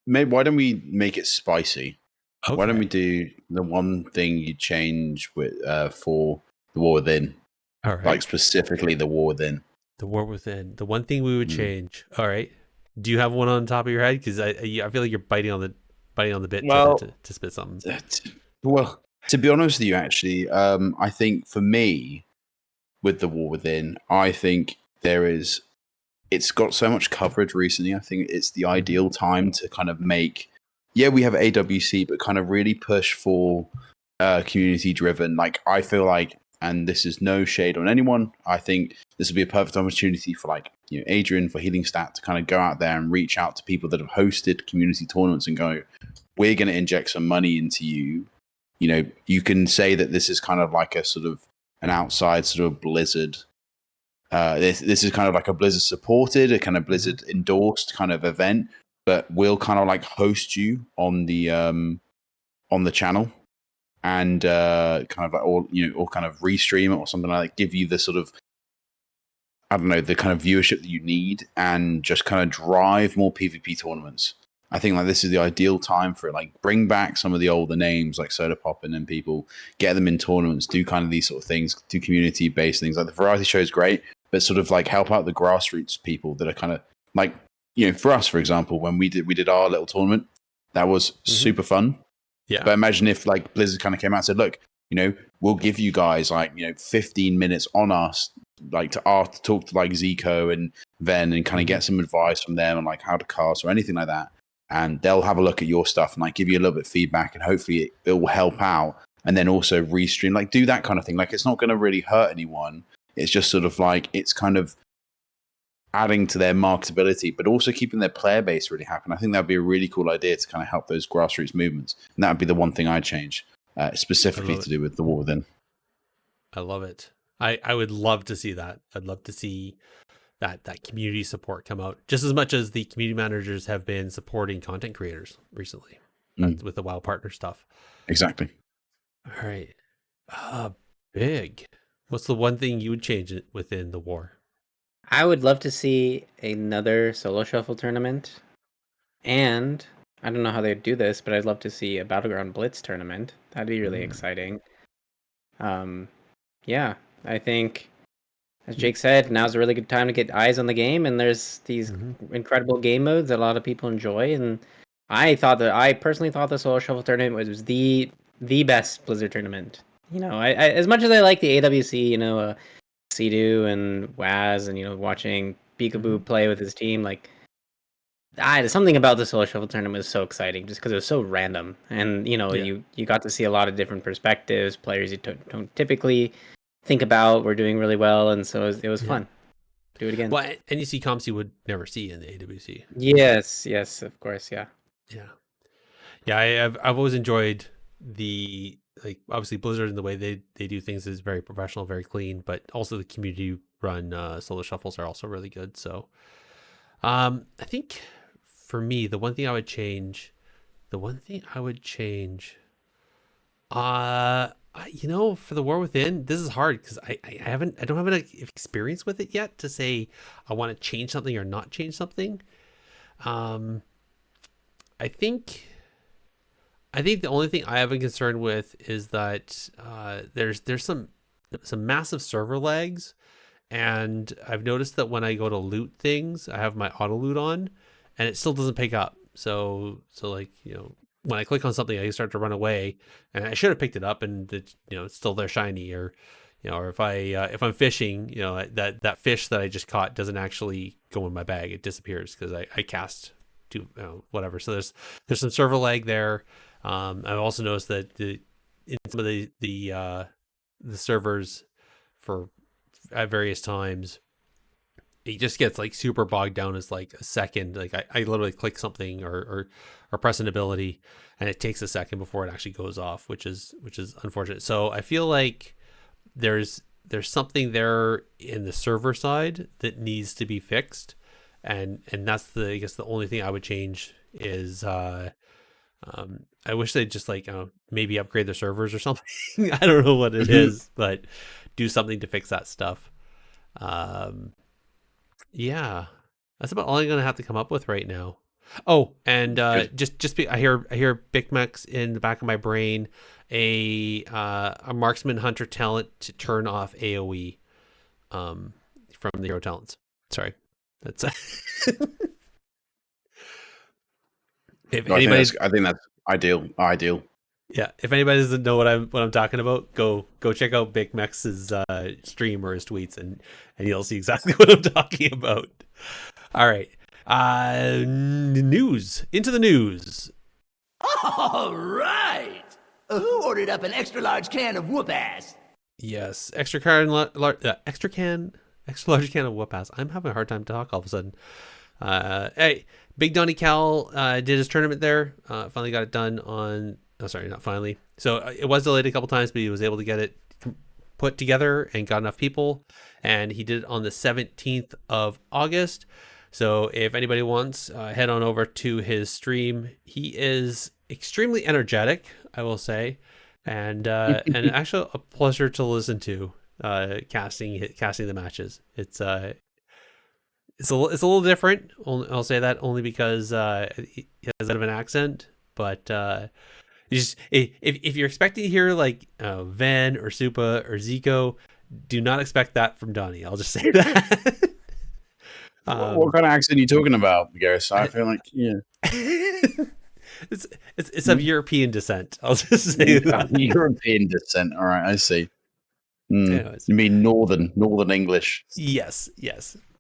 maybe why don't we make it spicy? Okay. Why don't we do the one thing you change with for the War Within? All right. Like specifically the War Within. The War Within. The one thing we would change. All right. Do you have one on top of your head? Because I feel like you're biting on the bit to spit something. Well, to be honest with you, actually, I think for me, with the War Within, I think it's got so much coverage recently. I think it's the ideal time to kind of make. Yeah, we have AWC, but kind of really push for community driven. Like, I feel like, and this is no shade on anyone, I think this would be a perfect opportunity for, like, Adrian, for Healing Stat, to kind of go out there and reach out to people that have hosted community tournaments and go, we're going to inject some money into you. You can say that this is kind of like a sort of an outside sort of Blizzard. This is kind of like a Blizzard supported, a kind of Blizzard endorsed kind of event, but we'll kind of like host you on the channel, and kind of like, or kind of restream it or something like that, give you the sort of, I don't know, the kind of viewership that you need, and just kind of drive more PvP tournaments. I think like this is the ideal time for it. Like, bring back some of the older names like Soda Pop, and then people get them in tournaments, do kind of these sort of things, do community based things. Like the variety show is great, but sort of like help out the grassroots people that are kind of like, for us, for example, when we did our little tournament, that was super fun. Yeah. But imagine if like Blizzard kind of came out and said, look, we'll give you guys like, 15 minutes on us, like to talk to like Zico and Ven, and kind of get some advice from them on like how to cast or anything like that. and they'll have a look at your stuff and like give you a little bit of feedback, and hopefully it will help out. And then also restream, like do that kind of thing. Like it's not going to really hurt anyone. It's just sort of like it's kind of adding to their marketability, but also keeping their player base really happy. And I think that'd be a really cool idea to kind of help those grassroots movements. And that would be the one thing I'd change, specifically to do with the War Within. I love it. I would love to see that. I'd love to see that community support come out just as much as the community managers have been supporting content creators recently with the WoW partner stuff. Exactly. All right. Big. What's the one thing you would change within the war? I would love to see another solo shuffle tournament, and I don't know how they'd do this, but I'd love to see a Battleground Blitz tournament. That'd be really exciting. Yeah, I think, as Jake said, now's a really good time to get eyes on the game, and there's these incredible game modes that a lot of people enjoy. And I personally thought the solo shuffle tournament was the best Blizzard tournament. You know, I as much as I like the AWC, you know, Sea-Doo and Waz, and you know, watching Peekaboo play with his team, like, something about the solo shuffle tournament was so exciting, just because it was so random, and you know, you got to see a lot of different perspectives, players you don't typically think about were doing really well, and so it was fun. Do it again. Well, and you see comps you would never see in the AWC. Yes, of course, yeah. I've always enjoyed the, like, obviously Blizzard and the way they do things is very professional, very clean, but also the community run solo shuffles are also really good. So I think for me, the one thing I would change, you know, for the War Within, this is hard because I don't have enough experience with it yet to say I want to change something or not change something. I think the only thing I have a concern with is that there's some massive server lags, and I've noticed that when I go to loot things, I have my auto loot on, and it still doesn't pick up. So like, you know, when I click on something, I start to run away, and I should have picked it up, and it's still there shiny, or you know, or if I'm fishing, you know, that fish that I just caught doesn't actually go in my bag; it disappears because I cast to whatever. So there's some server lag there. I've also noticed that in some of the servers at various times, it just gets like super bogged down as like a second. Like I literally click something or press an ability, and it takes a second before it actually goes off, which is unfortunate. So I feel like there's something there in the server side that needs to be fixed, and that's I guess the only thing I would change is I wish they'd just like maybe upgrade their servers or something. I don't know what it is, but do something to fix that stuff. Yeah, that's about all I'm gonna have to come up with right now. Oh, and I hear Big Mex in the back of my brain, a marksman hunter talent to turn off AOE from the hero talents. Sorry, that's if anybody, I think that's ideal. Yeah, if anybody doesn't know what I'm talking about, go check out Big Mex's stream or his tweets, and you'll see exactly what I'm talking about. All right, news, into the news. All right. Who ordered up an extra large can of whoop ass? Yes, extra large can of whoop ass. I'm having a hard time to talk all of a sudden. Hey, Big Donny Cal did his tournament there. Finally got it done on. Oh, sorry, not finally. So it was delayed a couple times, but he was able to get it put together and got enough people. And he did it on the 17th of August. So if anybody wants, head on over to his stream. He is extremely energetic, I will say, and actually a pleasure to listen to. Casting the matches. It's a little different. I'll say that only because he has a bit of an accent, but. If you're expecting to hear like Ven or Supa or Zico, do not expect that from Donnie. I'll just say that. What kind of accent are you talking about, Gerissar? I feel like it's of European descent. I'll just say that. European descent. All right, I see. Anyways. You mean northern English? Yes.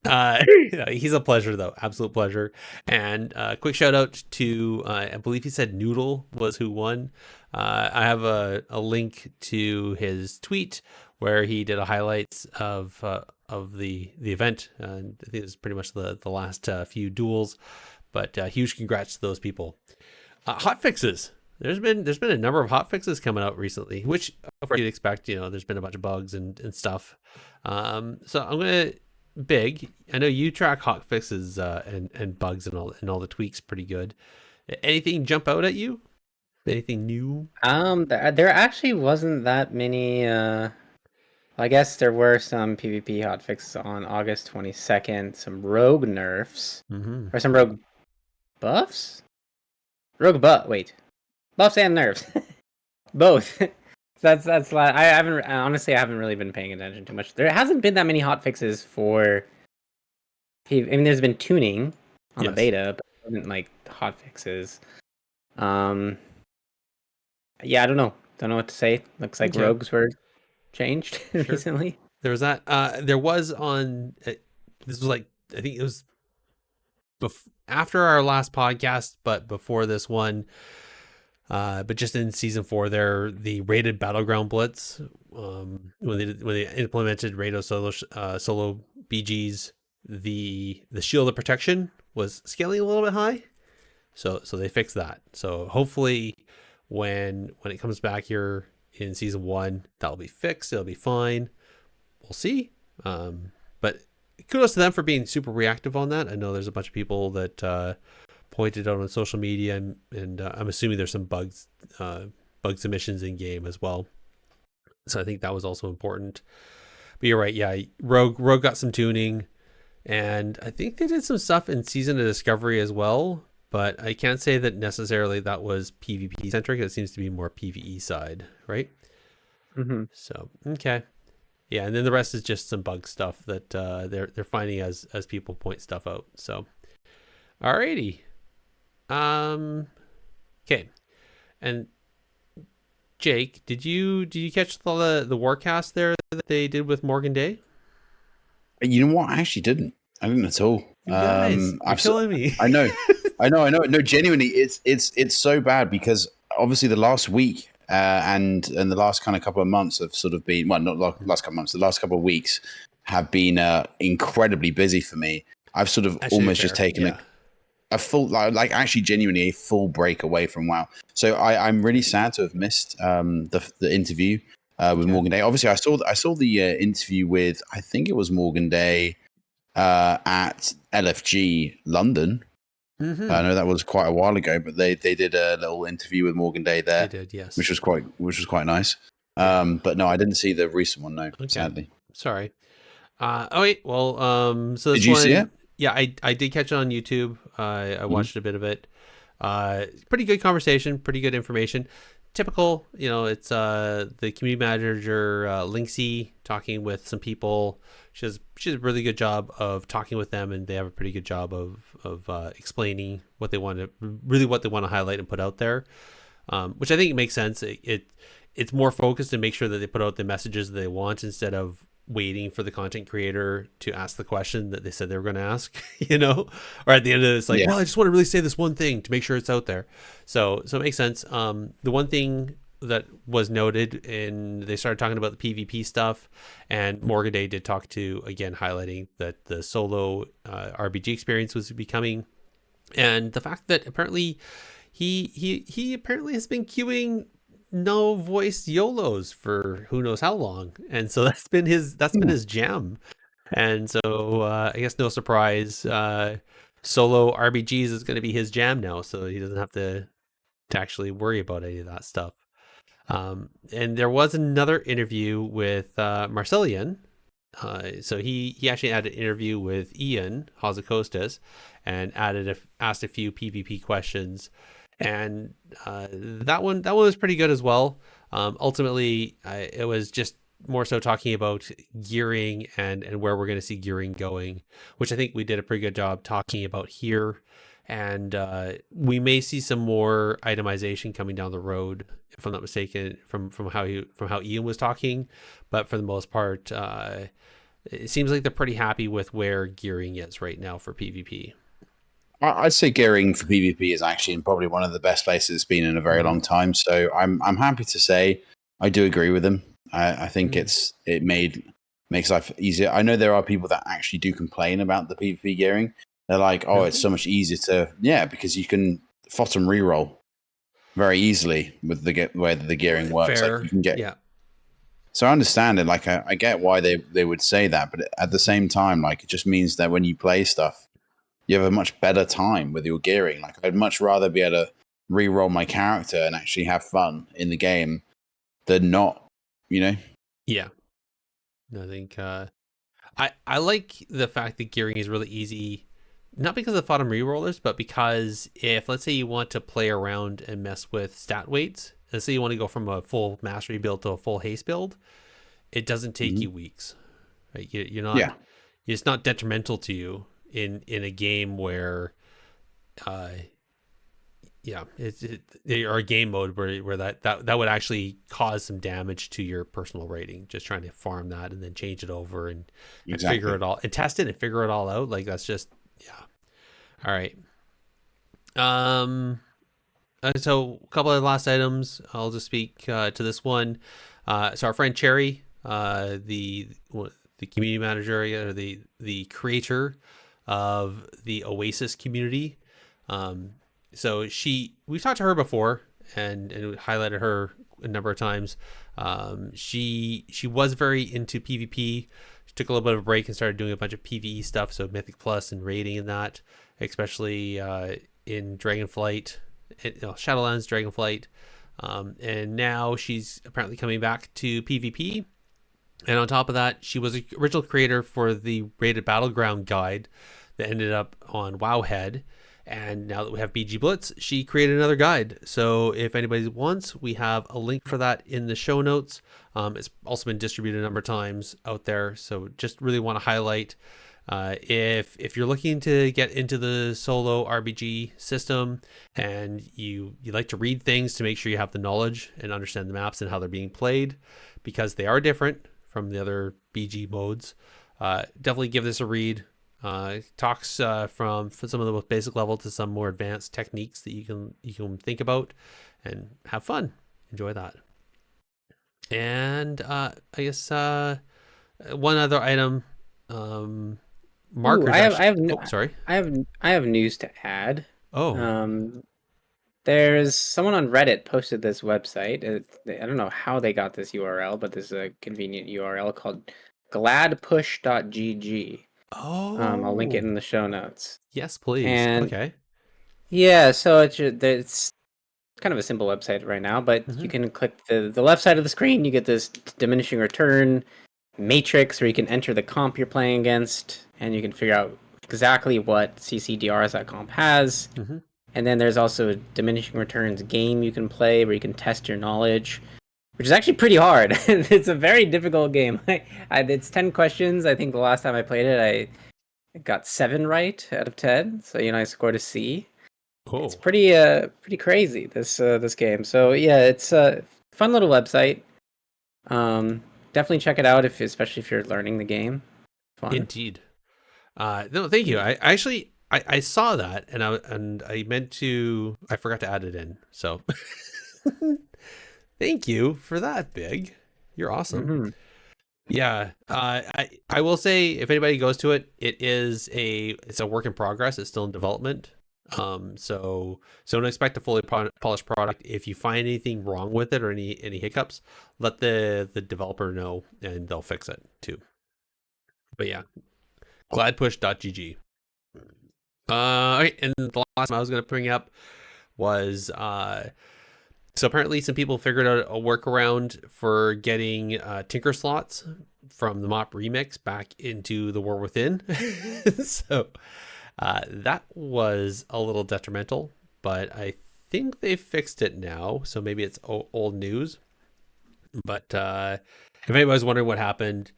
He's a pleasure though, absolute pleasure. And quick shout out to I believe he said Noodle was who won. I have a link to his tweet where he did a highlights of the event, and I think it was pretty much the last few duels. But huge congrats to those people. Hot fixes. There's been a number of hot fixes coming out recently, which of course you'd expect. There's been a bunch of bugs and stuff. So I'm gonna Big. I know you track hot fixes and bugs and all the tweaks pretty good. Anything jump out at you? Anything new? There actually wasn't that many. I guess there were some PvP hotfixes on August 22nd. Some rogue nerfs or some rogue buffs. Wait, buffs and nerfs, both. That's I haven't really been paying attention too much. There hasn't been that many hotfixes for. I mean, there's been tuning on the beta, but it wasn't like hotfixes. Yeah, I don't know what to say. Looks like rogues were changed recently. There was that. There was on. This was like, I think it was after our last podcast, but before this one. But just in season 4, the rated battleground blitz. When they implemented Rado solo BGs, the shield of protection was scaling a little bit high. So they fixed that. So hopefully when it comes back here in season 1, that'll be fixed. It'll be fine. We'll see. But kudos to them for being super reactive on that. I know there's a bunch of people that pointed out on social media, and I'm assuming there's some bug submissions in game as well. So I think that was also important. But you're right. Yeah, Rogue got some tuning, and I think they did some stuff in Season of Discovery as well. But I can't say that necessarily that was PvP centric. It seems to be more PvE side, right? Mm-hmm. So okay, yeah, and then the rest is just some bug stuff that they're finding as people point stuff out. So, alrighty, okay, and Jake, did you catch the Warcast there that they did with Morgan Day? You know what? I actually didn't. I didn't at all. You guys, you're killing me. I know. No, genuinely, it's so bad because obviously the last week and the last kind of couple of months have sort of been, well, not last couple of months, the last couple of weeks have been incredibly busy for me. I've sort of actually almost just taken a full, like actually genuinely a full break away from WoW. So I'm really sad to have missed the interview with Morgan Day. Obviously, I saw the interview with, I think it was Morgan Day at LFG London. Mm-hmm. I know that was quite a while ago, but they did a little interview with Morgan Day there. They did, yes, which was quite nice. But no, I didn't see the recent one. No, sadly. Sorry. Oh wait. Well, so this did you one, see it? Yeah, I did catch it on YouTube. I watched a bit of it. Pretty good conversation. Pretty good information. Typical, it's the community manager, Linksy, talking with some people. She does a really good job of talking with them, and they have a pretty good job of explaining what they want to highlight and put out there, which I think makes sense. It's more focused and make sure that they put out the messages that they want instead of waiting for the content creator to ask the question that they said they were going to ask, or at the end of it, it's like, well, I just want to really say this one thing to make sure it's out there. So it makes sense. The one thing that was noted, and they started talking about the PvP stuff, and Morgan Day did talk to, again, highlighting that the solo RBG experience was becoming, and the fact that apparently he apparently has been queuing no voice YOLOs for who knows how long, and so that's been his jam. And so I guess no surprise, solo RBGs is going to be his jam now, so he doesn't have to actually worry about any of that stuff. And there was another interview with Marcellian. So he actually had an interview with Ian Hazakostas and asked a few PvP questions. And that one was pretty good as well. Ultimately, it was just more so talking about gearing and where we're going to see gearing going, which I think we did a pretty good job talking about here. And we may see some more itemization coming down the road, if I'm not mistaken, from how Ian was talking. But for the most part, it seems like they're pretty happy with where gearing is right now for PvP. I'd say gearing for PvP is actually in probably one of the best places it's been in a very long time. So I'm happy to say I do agree with them. I think it makes life easier. I know there are people that actually do complain about the PvP gearing. They're like, oh, it's so much easier to because you can bottom reroll very easily with the way that the gearing works. Fair. Like you can get Yeah. So I understand it. Like I get why they would say that, but at the same time, like it just means that when you play stuff, you have a much better time with your gearing. Like I'd much rather be able to re-roll my character and actually have fun in the game than not, Yeah. I think I like the fact that gearing is really easy, not because of the bottom rerollers, but because if, let's say, you want to play around and mess with stat weights, let's say you want to go from a full mastery build to a full haste build, it doesn't take you weeks. Right? You're not. It's not detrimental to you in a game where, or a game mode where that would actually cause some damage to your personal rating. Just trying to farm that and then change it over and figure it all and test it and figure it all out. Like that's just all right. So a couple of last items. I'll just speak to this one. So our friend Cherry, the community manager or the creator of the Oasis community. So we've talked to her before and highlighted her a number of times. She was very into PvP. She took a little bit of a break and started doing a bunch of PvE stuff. So Mythic Plus and raiding and that, especially in Dragonflight, Shadowlands, Dragonflight. And now she's apparently coming back to PvP. And on top of that, she was the original creator for the Rated Battleground guide that ended up on Wowhead. And now that we have BG Blitz, she created another guide. So if anybody wants, we have a link for that in the show notes. It's also been distributed a number of times out there. So just really want to highlight, if you're looking to get into the solo RBG system and you like to read things to make sure you have the knowledge and understand the maps and how they're being played, because they are different from the other BG modes, definitely give this a read. Talks from some of the most basic level to some more advanced techniques that you can think about and have fun. Enjoy that. And I guess one other item. Markers. I have news to add. Oh. There's someone on Reddit posted this website. I don't know how they got this URL, but there's a convenient URL called gladpush.gg. Oh. I'll link it in the show notes. Yes, please. And okay. Yeah, so it's kind of a simple website right now, but you can click the left side of the screen. You get this diminishing return matrix where you can enter the comp you're playing against, and you can figure out exactly what CCDRs that comp has. And then there's also a diminishing returns game you can play where you can test your knowledge, which is actually pretty hard. It's a very difficult game. It's 10 questions. I think the last time I played it, I got 7 right out of 10. So, I scored a C. Cool. It's pretty crazy, this game. So yeah, it's a fun little website. Definitely check it out especially if you're learning the game. Fun. Indeed. No, thank you. I actually I saw that and I meant to. I forgot to add it in. So thank you for that, Big. You're awesome. Yeah. I will say, if anybody goes to it, it's a work in progress. It's still in development. So don't expect a fully polished product. If you find anything wrong with it or any hiccups, let the developer know and they'll fix it too. But yeah, gladpush.gg. Okay, and the last one I was going to bring up was so apparently some people figured out a workaround for getting Tinker slots from the Mop remix back into the War Within. So that was a little detrimental, but I think they fixed it now. So maybe it's old news. But if anybody's wondering what happened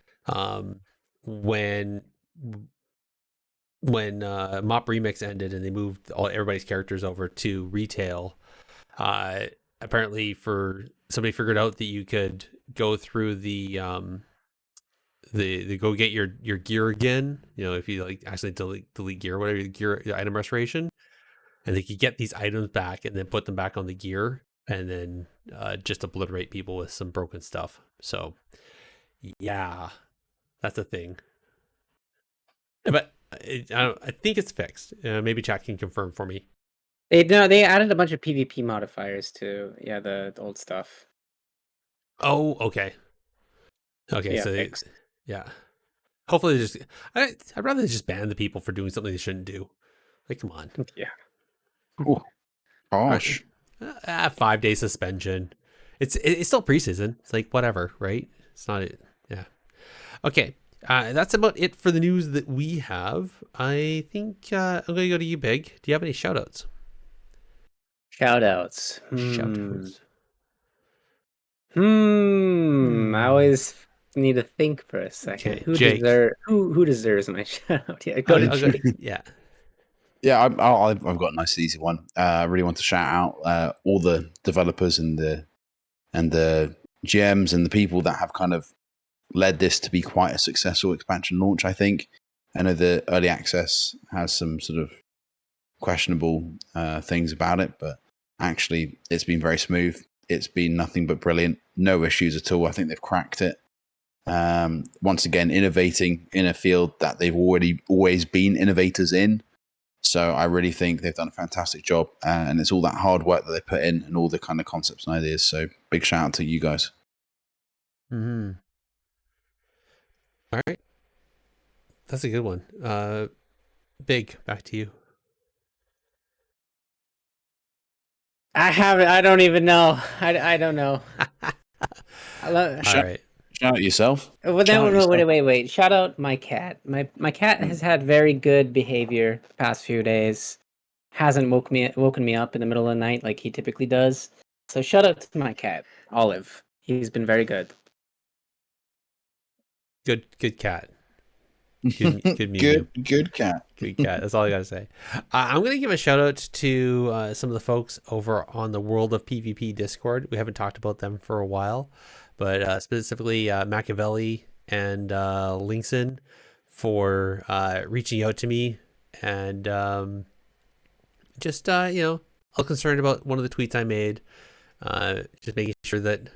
when Mop Remix ended and they moved everybody's characters over to retail, apparently somebody figured out that you could go through the the go get your gear again. If you like actually delete gear, whatever your item restoration, and they could get these items back and then put them back on the gear, and then just obliterate people with some broken stuff. So yeah, that's a thing. But I think it's fixed. Maybe chat can confirm for me. They added a bunch of PvP modifiers to the old stuff. Oh, okay. Okay, Yeah, so fixed. hopefully I'd rather they just ban the people for doing something they shouldn't do. Like, come on. Yeah. Ooh, harsh. 5-day suspension. It's still preseason. It's like whatever, right? It's not it. Yeah. Okay. That's about it for the news that we have. I think I'm gonna go to you, Big. Do you have any shout-outs? Shoutouts. Shout-outs. I always need to think for a second. Okay, Jake. Who deserves my shout out? Yeah, go to Jake. Yeah. Yeah, I've got a nice easy one. I really want to shout out all the developers and the GMs and the people that have kind of led this to be quite a successful expansion launch. I think I know the early access has some sort of questionable things about it, but actually it's been very smooth. It's been nothing but brilliant. No issues at all. I think they've cracked it. Once again, innovating in a field that they've always been innovators in. So I really think they've done a fantastic job, and it's all that hard work that they put in and all the kind of concepts and ideas. So big shout out to you guys. Mm-hmm. All right. That's a good one. Big, back to you. I don't even know. I don't know. All right. Shout out yourself. Wait. Shout out my cat. My cat has had very good behavior the past few days. Hasn't woken me up in the middle of the night like he typically does. So shout out to my cat, Olive. He's been very good. Good cat. Good Mew. Good cat. Good cat. That's all I gotta say. I'm gonna give a shout out to some of the folks over on the World of PvP Discord. We haven't talked about them for a while, but specifically Machiavelli and Linkson for reaching out to me and just all concerned about one of the tweets I made, just making sure that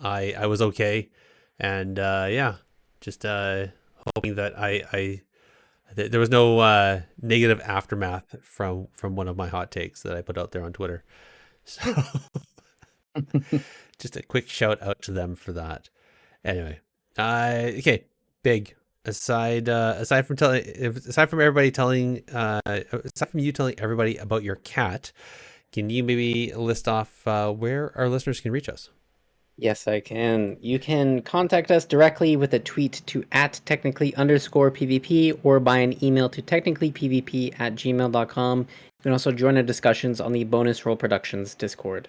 I was okay, and just hoping that there was no negative aftermath from one of my hot takes that I put out there on Twitter. So just a quick shout out to them for that. Anyway, okay, Big. Aside from you telling everybody about your cat, can you maybe list off where our listeners can reach us? Yes, I can. You can contact us directly with a tweet to @technically_PvP or by an email to technicallypvp@gmail.com. You can also join our discussions on the Bonus Roll Productions Discord.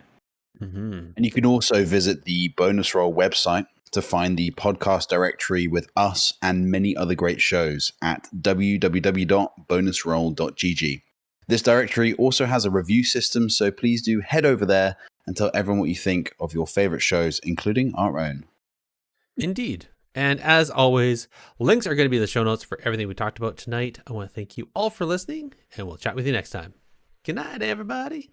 And you can also visit the Bonus Roll website to find the podcast directory with us and many other great shows at www.bonusroll.gg. This directory also has a review system, so please do head over there and tell everyone what you think of your favorite shows, including our own. Indeed. And as always, links are going to be in the show notes for everything we talked about tonight. I want to thank you all for listening, and we'll chat with you next time. Good night, everybody.